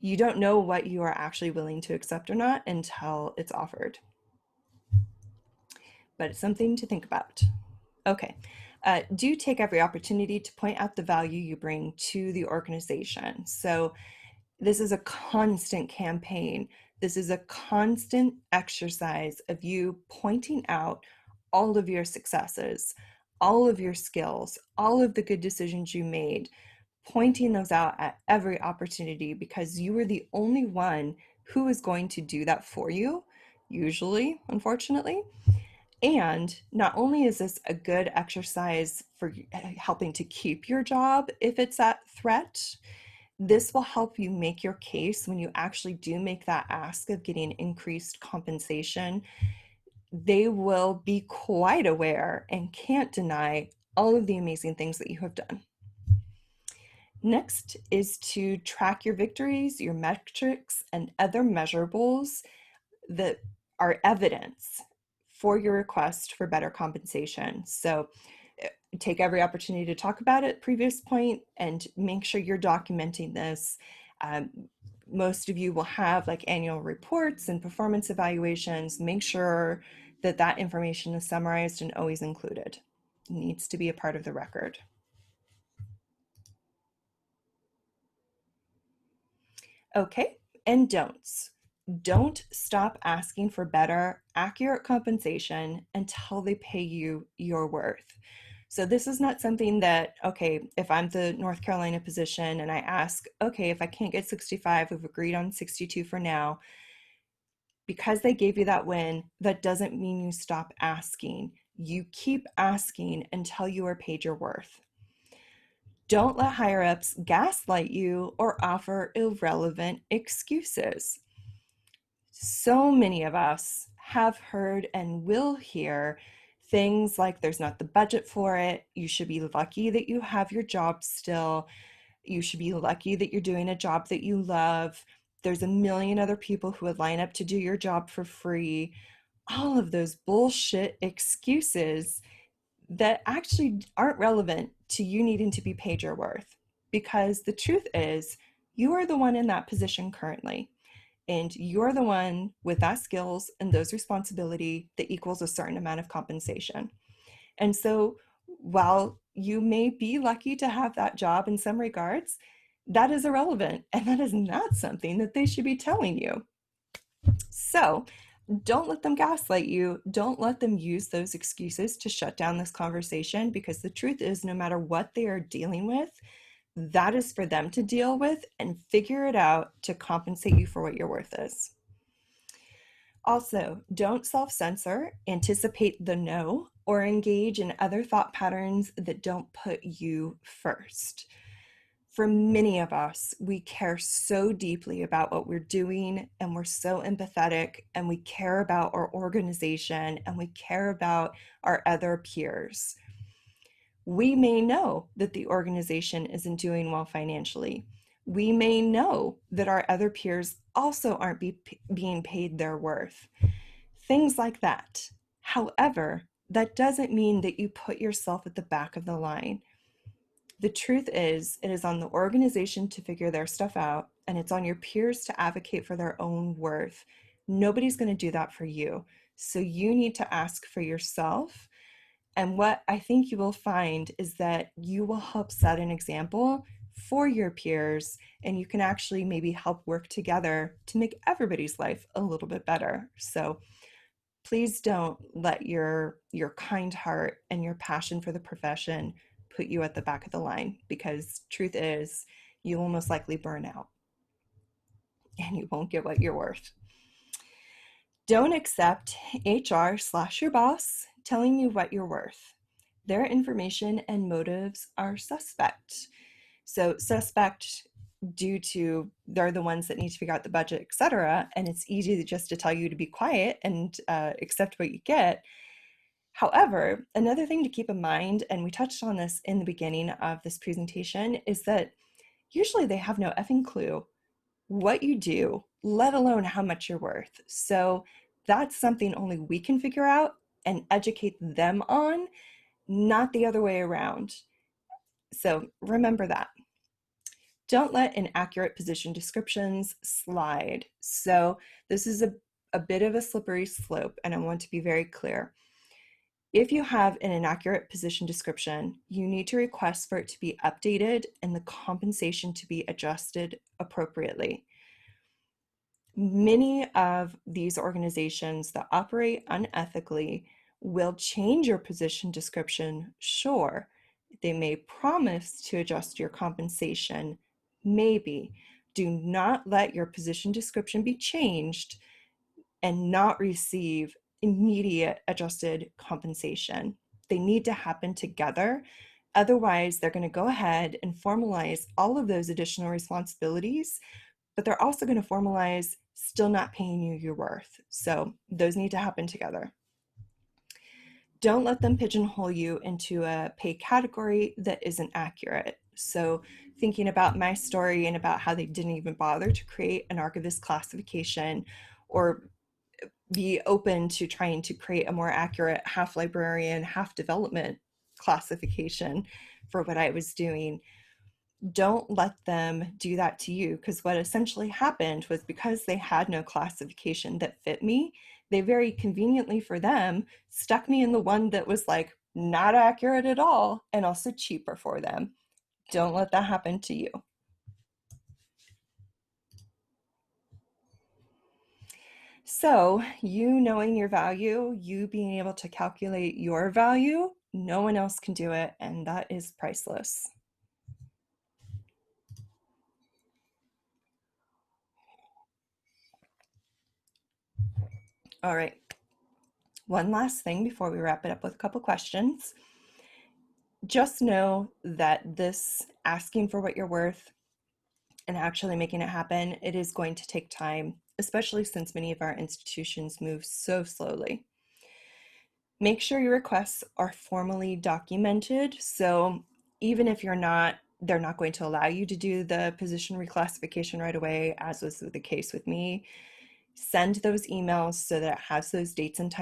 S1: you don't know what you are actually willing to accept or not until it's offered. But it's something to think about. Okay. Do take every opportunity to point out the value you bring to the organization. So this is a constant campaign. This is a constant exercise of you pointing out all of your successes, all of your skills, all of the good decisions you made, pointing those out at every opportunity, because you are the only one who is going to do that for you, usually, unfortunately. And not only is this a good exercise for helping to keep your job if it's at threat, This will help you make your case when you actually do make that ask of getting increased compensation. They will be quite aware and can't deny all of the amazing things that you have done. Next is to track your victories, your metrics, and other measurables that are evidence for your request for better compensation. So take every opportunity to talk about it, previous point, and make sure you're documenting this. Most of you will have like annual reports and performance evaluations. Make sure that that information is summarized and always included. It needs to be a part of the record. Okay, and don'ts. Don't stop asking for better, accurate compensation until they pay you your worth. So this is not something that, okay, if I'm the North Carolina position and I ask, okay, if I can't get 65, we've agreed on 62 for now. Because they gave you that win, that doesn't mean you stop asking. You keep asking until you are paid your worth. Don't let higher ups gaslight you or offer irrelevant excuses. So many of us have heard and will hear things like there's not the budget for it. You should be lucky that you have your job still. You should be lucky that you're doing a job that you love. There's a million other people who would line up to do your job for free. All of those bullshit excuses that actually aren't relevant to you needing to be paid your worth. Because the truth is, you are the one in that position currently. And you're the one with that skills and those responsibility that equals a certain amount of compensation. And so while you may be lucky to have that job in some regards, that is irrelevant. And that is not something that they should be telling you. So don't let them gaslight you. Don't let them use those excuses to shut down this conversation, because the truth is, no matter what they are dealing with, that is for them to deal with and figure it out to compensate you for what your worth is. Also, don't self-censor, anticipate the no, or engage in other thought patterns that don't put you first. For many of us, we care so deeply about what we're doing, and we're so empathetic, and we care about our organization, and we care about our other peers. We may know that the organization isn't doing well financially. We may know that our other peers also aren't being paid their worth. Things like that. However, that doesn't mean that you put yourself at the back of the line. The truth is, it is on the organization to figure their stuff out, and it's on your peers to advocate for their own worth. Nobody's going to do that for you. So you need to ask for yourself. And what I think you will find is that you will help set an example for your peers, and you can actually maybe help work together to make everybody's life a little bit better. So please don't let your kind heart and your passion for the profession put you at the back of the line, because truth is, you will most likely burn out and you won't get what you're worth. Don't accept HR/your boss telling you what you're worth. Their information and motives are suspect. So suspect due to they're the ones that need to figure out the budget, etc. And it's easy just to tell you to be quiet and accept what you get. However, another thing to keep in mind, and we touched on this in the beginning of this presentation, is that usually they have no effing clue what you do, let alone how much you're worth. So that's something only we can figure out and educate them on, not the other way around. So remember that. Don't let inaccurate position descriptions slide. So this is a bit of a slippery slope, and I want to be very clear. If you have an inaccurate position description, you need to request for it to be updated and the compensation to be adjusted appropriately. Many of these organizations that operate unethically will change your position description, sure. They may promise to adjust your compensation, maybe. Do not let your position description be changed and not receive immediate adjusted compensation. They need to happen together. Otherwise, they're going to go ahead and formalize all of those additional responsibilities, but they're also going to formalize still not paying you your worth. So those need to happen together. Don't let them pigeonhole you into a pay category that isn't accurate. So thinking about my story and about how they didn't even bother to create an archivist classification or be open to trying to create a more accurate half librarian, half development classification for what I was doing. Don't let them do that to you, because what essentially happened was, because they had no classification that fit me, they very conveniently for them stuck me in the one that was like not accurate at all and also cheaper for them. Don't let that happen to you. So, you knowing your value, you being able to calculate your value, no one else can do it, and that is priceless. All right. One last thing before we wrap it up with a couple questions. Just know that this asking for what you're worth and actually making it happen, it is going to take time, especially since many of our institutions move so slowly. Make sure your requests are formally documented. So even if they're not going to allow you to do the position reclassification right away, as was the case with me, send those emails so that it has those dates and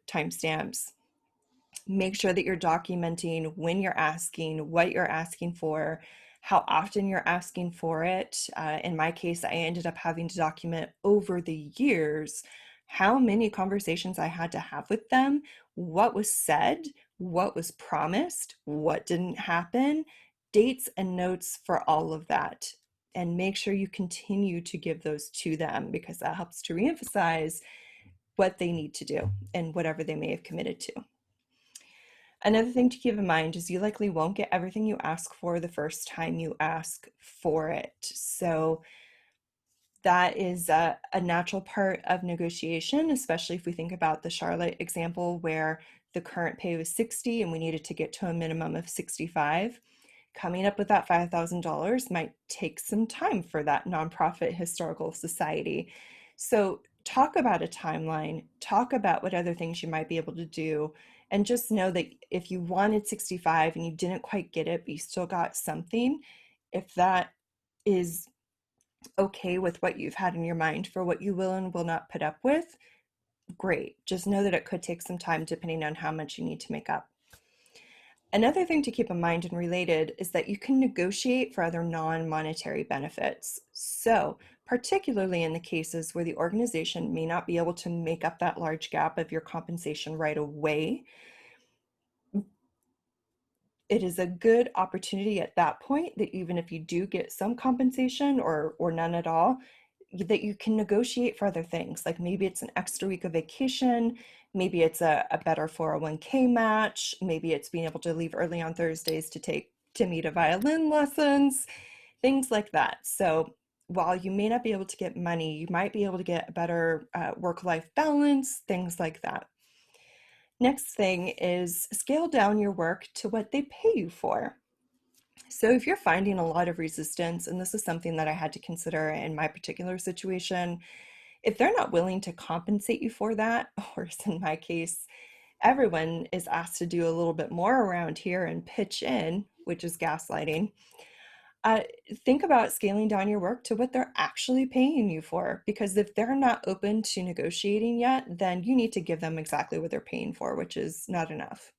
S1: timestamps. Make sure that you're documenting when you're asking, what you're asking for, how often you're asking for it. In my case, I ended up having to document over the years how many conversations I had to have with them, what was said, what was promised, what didn't happen, dates and notes for all of that. And make sure you continue to give those to them, because that helps to reemphasize what they need to do and whatever they may have committed to. Another thing to keep in mind is you likely won't get everything you ask for the first time you ask for it. So that is a natural part of negotiation, especially if we think about the Charlotte example where the current pay was 60 and we needed to get to a minimum of 65. Coming up with that $5,000 might take some time for that nonprofit historical society. So talk about a timeline, talk about what other things you might be able to do, and just know that if you wanted 65 and you didn't quite get it, but you still got something, if that is okay with what you've had in your mind for what you will and will not put up with, great. Just know that it could take some time depending on how much you need to make up. Another thing to keep in mind and related is that you can negotiate for other non-monetary benefits. So, particularly in the cases where the organization may not be able to make up that large gap of your compensation right away, it is a good opportunity at that point that even if you do get some compensation or none at all, that you can negotiate for other things. Like maybe it's an extra week of vacation, maybe it's a better 401k match, maybe it's being able to leave early on Thursdays to take Timita violin lessons, things like that. So while you may not be able to get money, you might be able to get a better work-life balance, things like that. Next thing is scale down your work to what they pay you for. So if you're finding a lot of resistance, and this is something that I had to consider in my particular situation, if they're not willing to compensate you for that, or as in my case, everyone is asked to do a little bit more around here and pitch in, which is gaslighting, uh, think about scaling down your work to what they're actually paying you for. Because if they're not open to negotiating yet, then you need to give them exactly what they're paying for, which is not enough.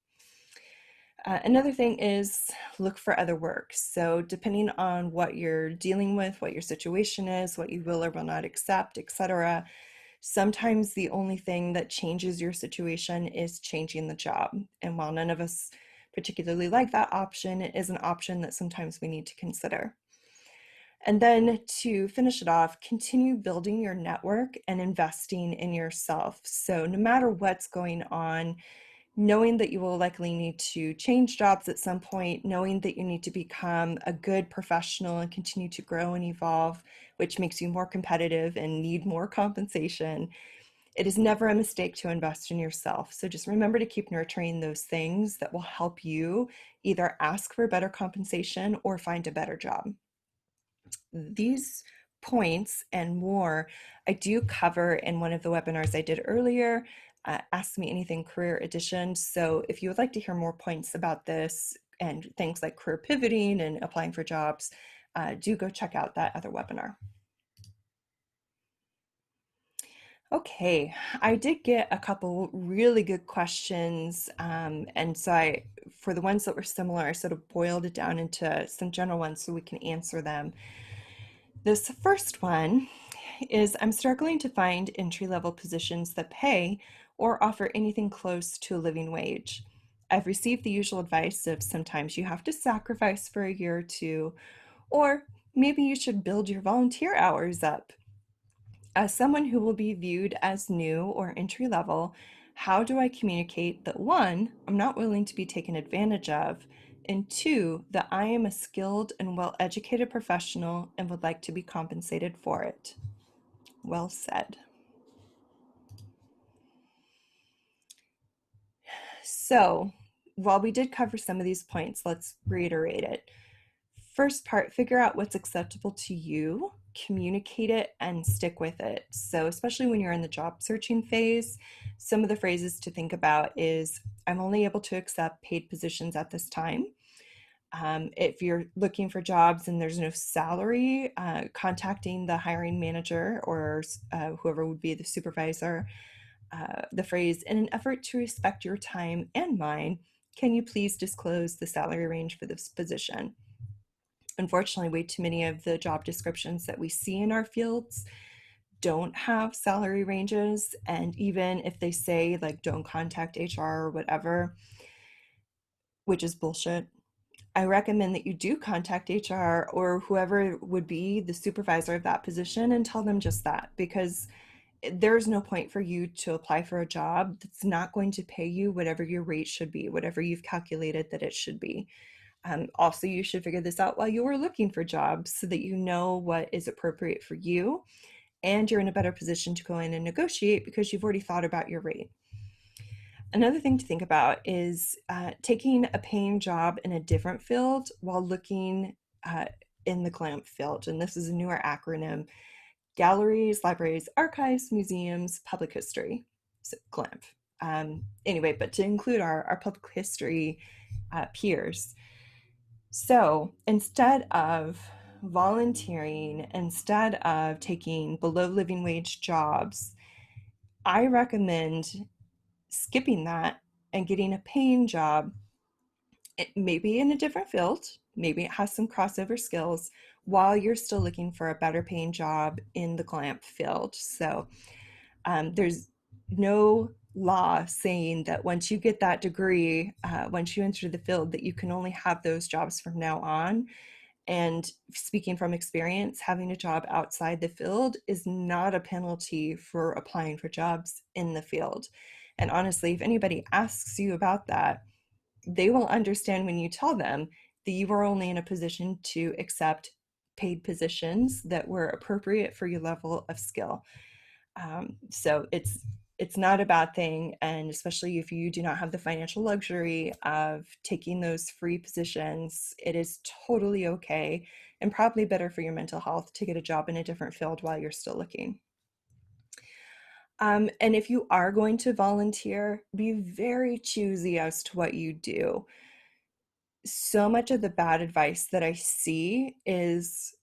S1: Another thing is look for other work. So depending on what you're dealing with, what your situation is, what you will or will not accept, etc., sometimes the only thing that changes your situation is changing the job. And while none of us particularly like that option, it is an option that sometimes we need to consider. And then to finish it off, continue building your network and investing in yourself. So no matter what's going on, knowing that you will likely need to change jobs at some point, knowing that you need to become a good professional and continue to grow and evolve, which makes you more competitive and need more compensation, It is never a mistake to invest in yourself. So just remember to keep nurturing those things that will help you either ask for better compensation or find a better job. These points and more I do cover in one of the webinars I did earlier, Ask Me Anything Career Edition. So if you would like to hear more points about this and things like career pivoting and applying for jobs, do go check out that other webinar. Okay, I did get a couple really good questions, and so for the ones that were similar, I sort of boiled it down into some general ones so we can answer them. This first one is, I'm struggling to find entry-level positions that pay or offer anything close to a living wage. I've received the usual advice of sometimes you have to sacrifice for a year or two, or maybe you should build your volunteer hours up. As someone who will be viewed as new or entry level, how do I communicate that one, I'm not willing to be taken advantage of, and two, that I am a skilled and well-educated professional and would like to be compensated for it? Well said. So, while we did cover some of these points, let's reiterate it. First part, figure out what's acceptable to you, communicate it, and stick with it. So, especially when you're in the job searching phase, some of the phrases to think about is, I'm only able to accept paid positions at this time. If you're looking for jobs and there's no salary, contacting the hiring manager or whoever would be the supervisor, the phrase, in an effort to respect your time and mine, can you please disclose the salary range for this position? Unfortunately, way too many of the job descriptions that we see in our fields don't have salary ranges. And even if they say, like, don't contact HR or whatever, which is bullshit, I recommend that you do contact HR or whoever would be the supervisor of that position and tell them just that, because there's no point for you to apply for a job that's not going to pay you whatever your rate should be, whatever you've calculated that it should be. Also, you should figure this out while you are looking for jobs so that you know what is appropriate for you and you're in a better position to go in and negotiate because you've already thought about your rate. Another thing to think about is taking a paying job in a different field while looking in the GLAMP field. And this is a newer acronym: Galleries, Libraries, Archives, Museums, Public History. So GLAMP. Anyway, but to include our public history peers. So instead of volunteering, instead of taking below living wage jobs, I recommend skipping that and getting a paying job, maybe in a different field, maybe it has some crossover skills, while you're still looking for a better paying job in the GLAMP field. So there's no law saying that once you get that degree, once you enter the field, that you can only have those jobs from now on. And speaking from experience, having a job outside the field is not a penalty for applying for jobs in the field. And honestly, if anybody asks you about that, they will understand when you tell them that you are only in a position to accept paid positions that were appropriate for your level of skill. So it's not a bad thing, and especially if you do not have the financial luxury of taking those free positions, it is totally okay and probably better for your mental health to get a job in a different field while you're still looking. And if you are going to volunteer, be very choosy as to what you do. So much of the bad advice that I see is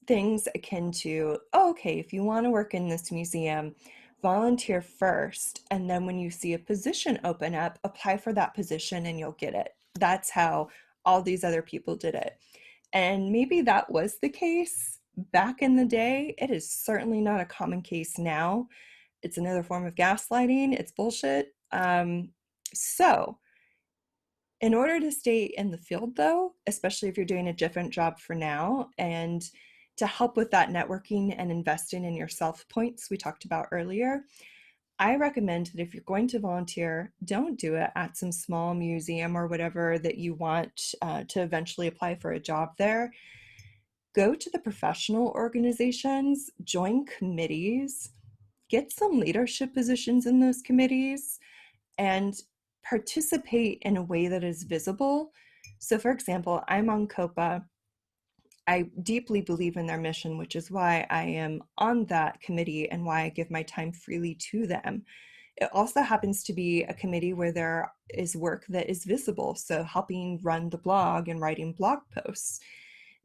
S1: things akin to, oh, okay, if you want to work in this museum, volunteer first, and then when you see a position open up, apply for that position and you'll get it. That's how all these other people did it. And maybe that was the case back in the day. It is certainly not a common case now. It's another form of gaslighting. It's bullshit. So in order to stay in the field, though, especially if you're doing a different job for now, and to help with that networking and investing in yourself points we talked about earlier, I recommend that if you're going to volunteer, don't do it at some small museum or whatever that you want to eventually apply for a job there. Go to the professional organizations, join committees, get some leadership positions in those committees and participate in a way that is visible. So for example, I'm on COPA. I deeply believe in their mission, which is why I am on that committee and why I give my time freely to them. It also happens to be a committee where there is work that is visible, so helping run the blog and writing blog posts.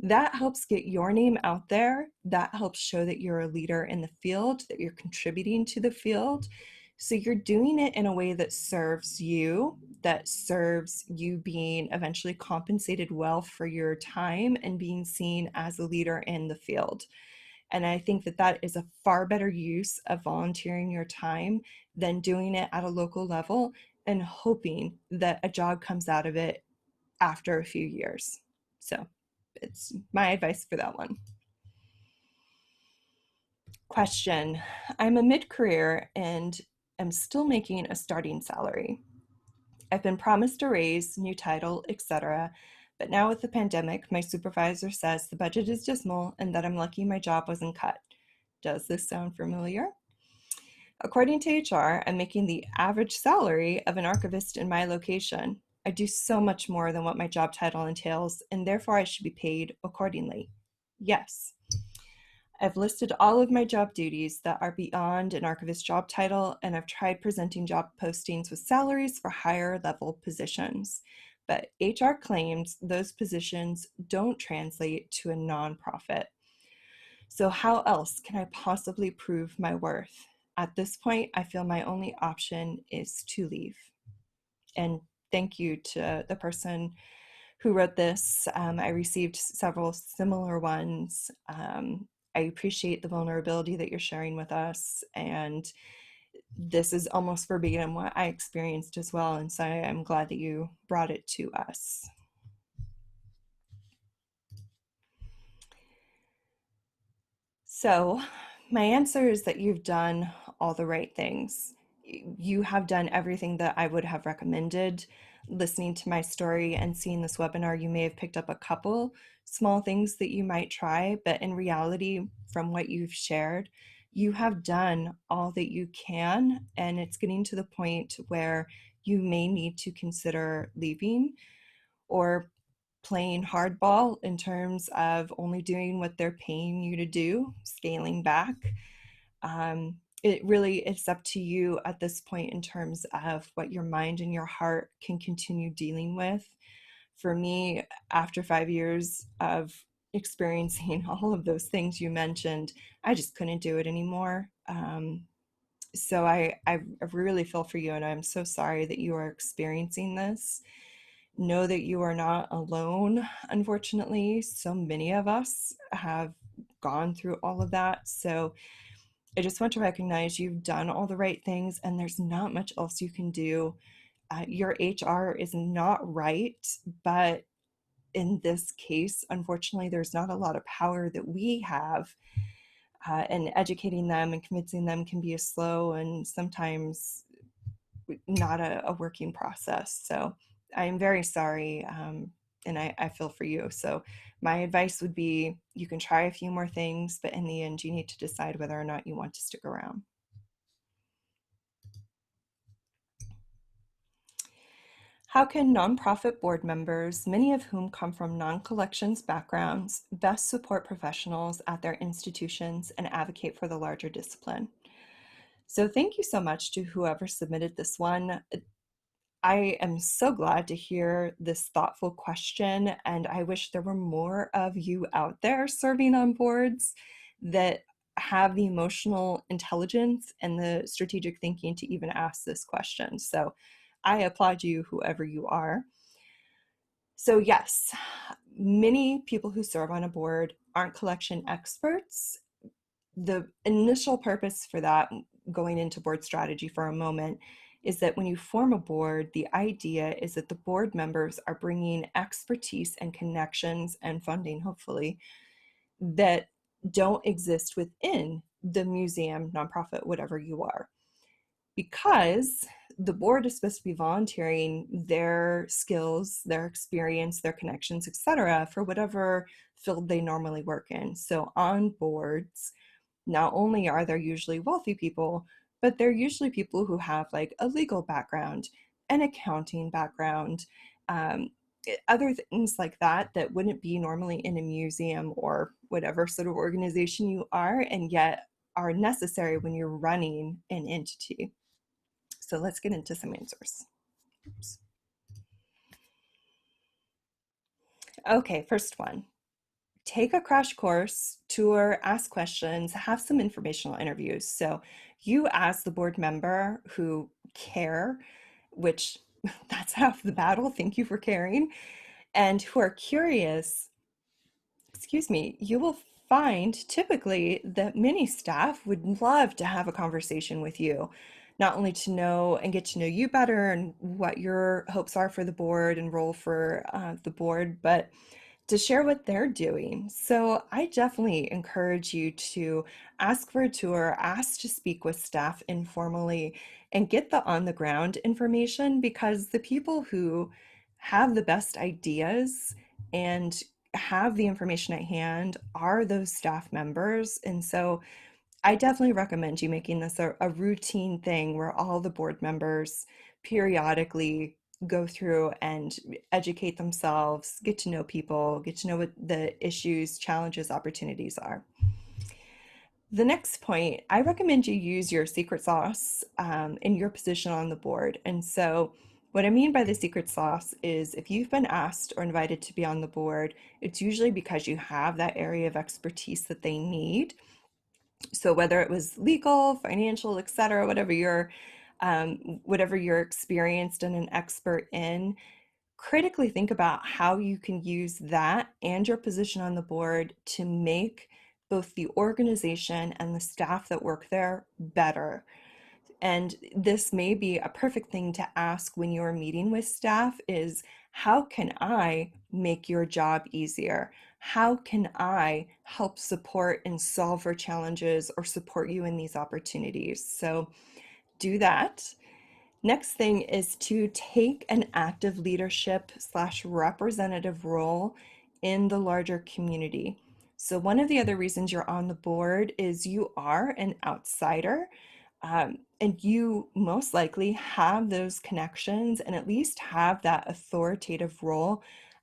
S1: That helps get your name out there. That helps show that you're a leader in the field, that you're contributing to the field. So you're doing it in a way that serves you being eventually compensated well for your time and being seen as a leader in the field. And I think that that is a far better use of volunteering your time than doing it at a local level and hoping that a job comes out of it after a few years. So it's my advice for that one. Question. I'm a mid-career and am still making a starting salary. I've been promised a raise, new title, etc. But now with the pandemic, my supervisor says the budget is dismal and that I'm lucky my job wasn't cut. Does this sound familiar? According to HR, I'm making the average salary of an archivist in my location. I do so much more than what my job title entails, and therefore I should be paid accordingly. Yes. I've listed all of my job duties that are beyond an archivist job title, and I've tried presenting job postings with salaries for higher level positions. But HR claims those positions don't translate to a nonprofit. So how else can I possibly prove my worth? At this point, I feel my only option is to leave. And thank you to the person who wrote this. I received several similar ones. I appreciate the vulnerability that you're sharing with us. And this is almost verbatim what I experienced as well. And so I'm glad that you brought it to us. So my answer is that you've done all the right things. You have done everything that I would have recommended. Listening to my story and seeing this webinar, you may have picked up a couple small things that you might try, but in reality, from what you've shared, you have done all that you can, and it's getting to the point where you may need to consider leaving or playing hardball in terms of only doing what they're paying you to do, scaling back. It really is up to you at this point in terms of what your mind and your heart can continue dealing with. For me, after 5 years of experiencing all of those things you mentioned, I just couldn't do it anymore. So I really feel for you, and I'm so sorry that you are experiencing this. Know that you are not alone. Unfortunately, so many of us have gone through all of that. So I just want to recognize you've done all the right things and there's not much else you can do. Your HR is not right, but in this case, unfortunately, there's not a lot of power that we have. And educating them and convincing them can be a slow and sometimes not a working process. So I am very sorry, and I feel for you. So my advice would be you can try a few more things, but in the end, you need to decide whether or not you want to stick around. How can nonprofit board members, many of whom come from non-collections backgrounds, best support professionals at their institutions and advocate for the larger discipline? So thank you so much to whoever submitted this one. I am so glad to hear this thoughtful question, and I wish there were more of you out there serving on boards that have the emotional intelligence and the strategic thinking to even ask this question. So I applaud you, whoever you are. So yes, many people who serve on a board aren't collection experts. The initial purpose for that, going into board strategy for a moment, is that when you form a board, the idea is that the board members are bringing expertise and connections and funding, hopefully, that don't exist within the museum, nonprofit, whatever you are. Because the board is supposed to be volunteering their skills, their experience, their connections, etc., for whatever field they normally work in. So on boards, not only are there usually wealthy people, but they're usually people who have like a legal background, an accounting background, um, other things like that that wouldn't be normally in a museum or whatever sort of organization you are, and yet are necessary when you're running an entity. So let's get into some answers. Oops. Okay, first one. Take a crash course, tour, ask questions, have some informational interviews. So you as the board member who care, which that's half the battle, thank you for caring, and who are curious, excuse me, you will find typically that many staff would love to have a conversation with you, not only to know and get to know you better and what your hopes are for the board and role for the board, but to share what they're doing. So I definitely encourage you to ask for a tour, ask to speak with staff informally, and get the on the ground information, because the people who have the best ideas and have the information at hand are those staff members. And so I definitely recommend you making this a routine thing where all the board members periodically go through and educate themselves, get to know people, get to know what the issues, challenges, opportunities are. The next point, I recommend you use your secret sauce in your position on the board. And so, what I mean by the secret sauce is if you've been asked or invited to be on the board, it's usually because you have that area of expertise that they need. So whether it was legal, financial, etc., whatever you're experienced and an expert in, critically think about how you can use that and your position on the board to make both the organization and the staff that work there better. And this may be a perfect thing to ask when you're meeting with staff is, how can I make your job easier? How can I help support and solve for challenges or support you in these opportunities? So do that. Next thing is to take an active leadership / representative role in the larger community. So one of the other reasons you're on the board is you are an outsider, and you most likely have those connections and at least have that authoritative role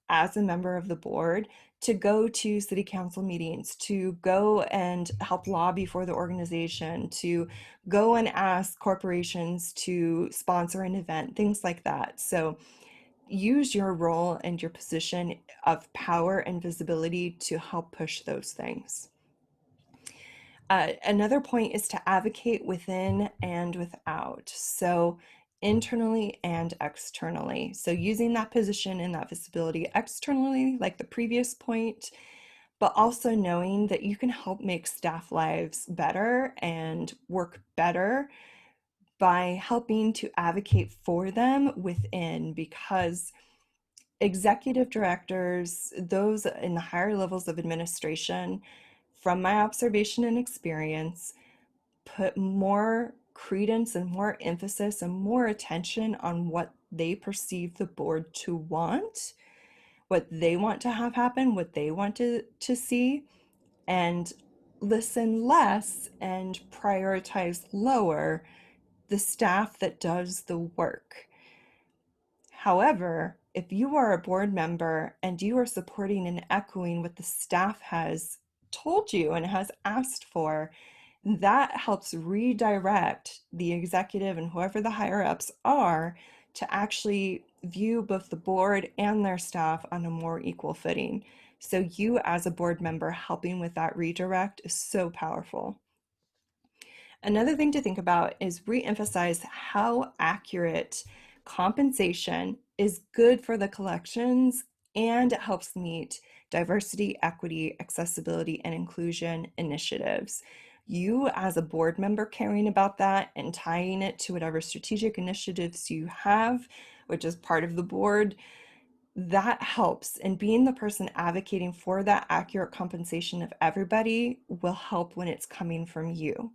S1: as a member of the board to go to city council meetings, to go and help lobby for the organization, to go and ask corporations to sponsor an event, things like that. So use your role and your position of power and visibility to help push those things. Another point is to advocate within and without. So internally and externally. So using that position and that visibility externally, like the previous point, but also knowing that you can help make staff lives better and work better by helping to advocate for them within, because executive directors, those in the higher levels of administration, from my observation and experience, put more credence and more emphasis and more attention on what they perceive the board to want, what they want to have happen, what they want to see, and listen less and prioritize lower the staff that does the work. However, if you are a board member and you are supporting and echoing what the staff has told you and has asked for, that helps redirect the executive and whoever the higher ups are to actually view both the board and their staff on a more equal footing. So you as a board member helping with that redirect is so powerful. Another thing to think about is re-emphasize how accurate compensation is good for the collections, and it helps meet diversity, equity, accessibility, and inclusion initiatives. You as a board member caring about that and tying it to whatever strategic initiatives you have, which is part of the board, that helps. And being the person advocating for that accurate compensation of everybody will help when it's coming from you.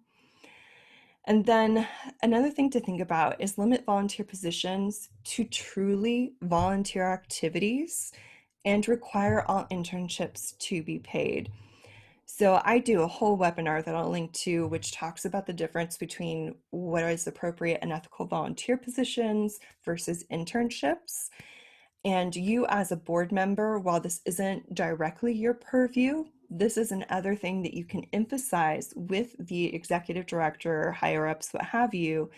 S1: And then another thing to think about is limit volunteer positions to truly volunteer activities and require all internships to be paid. So I do a whole webinar that I'll link to, which talks about the difference between what is appropriate and ethical volunteer positions versus internships. And you as a board member, while this isn't directly your purview, this is another thing that you can emphasize with the executive director, higher ups, what have you,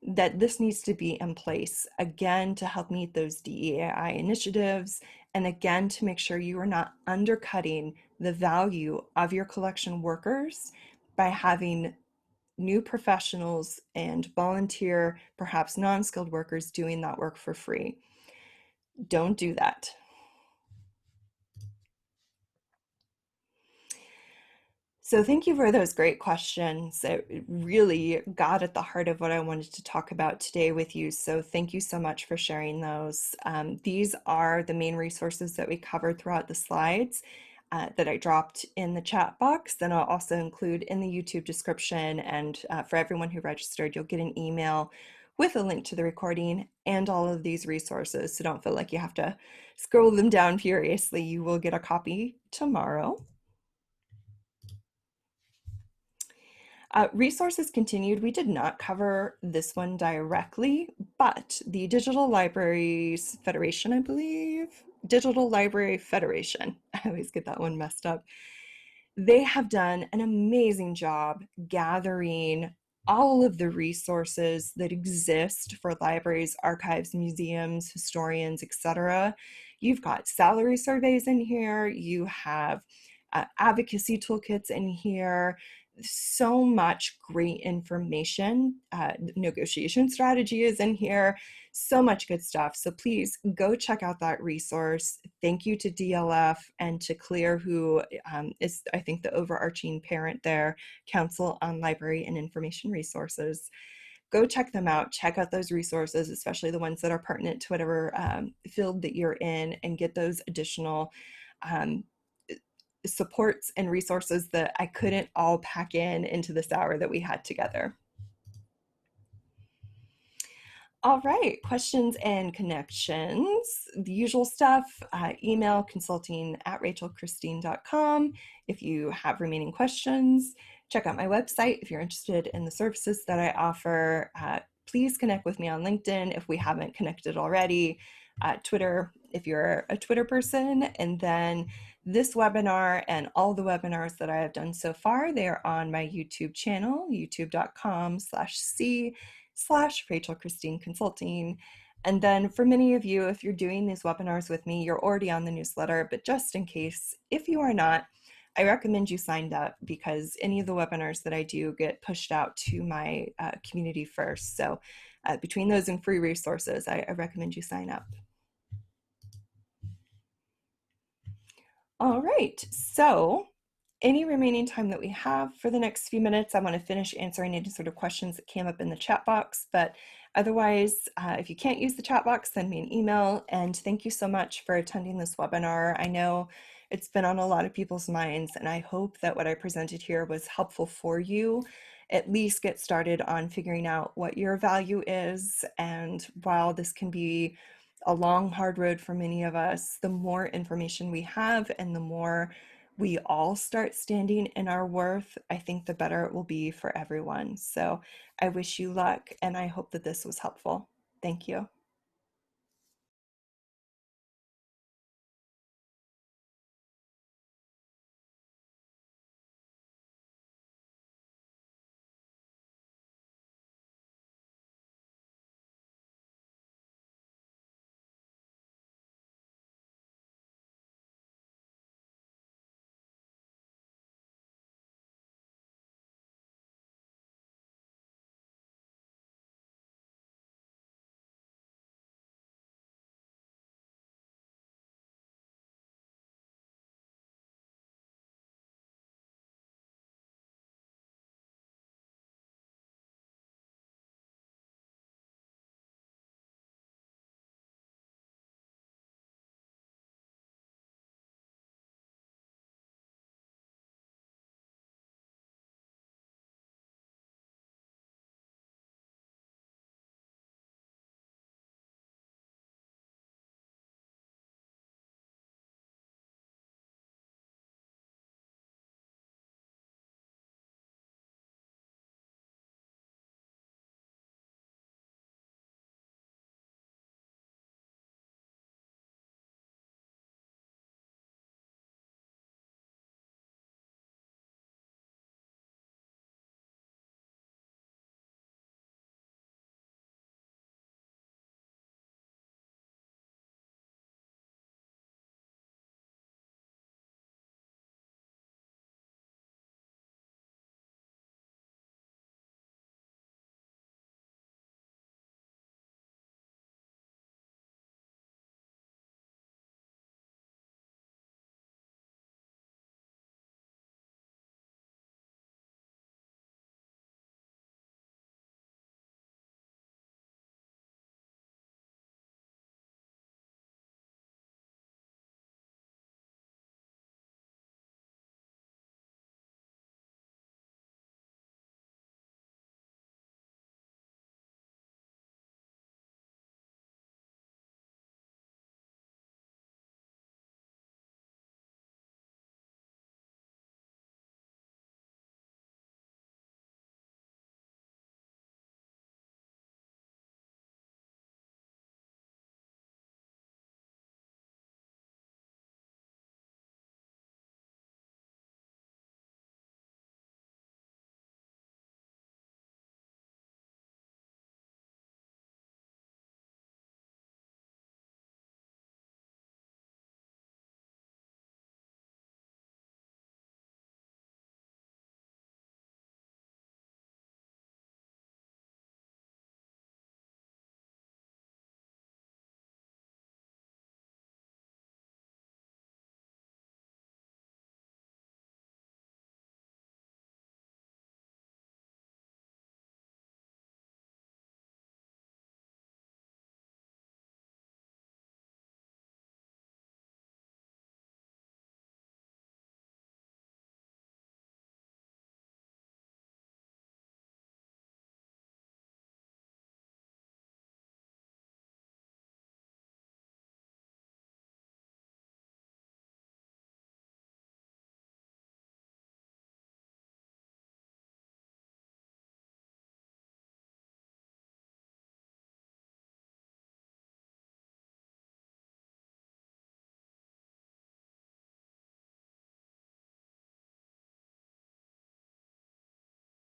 S1: that this needs to be in place, again, to help meet those DEI initiatives, and again, to make sure you are not undercutting the value of your collection workers by having new professionals and volunteer, perhaps non-skilled workers doing that work for free. Don't do that. So thank you for those great questions. It really got at the heart of what I wanted to talk about today with you. So thank you so much for sharing those. These are the main resources that we covered throughout the slides that I dropped in the chat box. Then I'll also include in the YouTube description. And for everyone who registered, you'll get an email with a link to the recording and all of these resources. So don't feel like you have to scroll them down furiously. You will get a copy tomorrow. Resources continued. We did not cover this one directly, but the Digital Libraries Federation, I believe, Digital Library Federation, I always get that one messed up. They have done an amazing job gathering all of the resources that exist for libraries, archives, museums, historians, etc. You've got salary surveys in here, you have advocacy toolkits in here, so much great information. Negotiation strategy is in here, so much good stuff. So please go check out that resource. Thank you to DLF and to Clear, who is, I think, the overarching parent there, Council on Library and Information Resources. Go check them out. Check out those resources, especially the ones that are pertinent to whatever field that you're in, and get those additional um, supports and resources that I couldn't all pack into this hour that we had together. All right, questions and connections. The usual stuff, email consulting@rachelchristine.com. If you have remaining questions, check out my website if you're interested in the services that I offer. Please connect with me on LinkedIn if we haven't connected already. Twitter, if you're a Twitter person. And then this webinar and all the webinars that I have done so far, they are on my YouTube channel, youtube.com/C/Rachel Christine Consulting. And then for many of you, if you're doing these webinars with me, you're already on the newsletter, but just in case, if you are not, I recommend you signed up, because any of the webinars that I do get pushed out to my community first. So between those and free resources, I recommend you sign up. All right, so any remaining time that we have for the next few minutes, I want to finish answering any sort of questions that came up in the chat box. But otherwise, if you can't use the chat box, send me an email. And thank you so much for attending this webinar. I know it's been on a lot of people's minds, and I hope that what I presented here was helpful for you. At least get started on figuring out what your value is. And while this can be a long, hard road for many of us, the more information we have and the more we all start standing in our worth, I think the better it will be for everyone. So I wish you luck, and I hope that this was helpful. Thank you.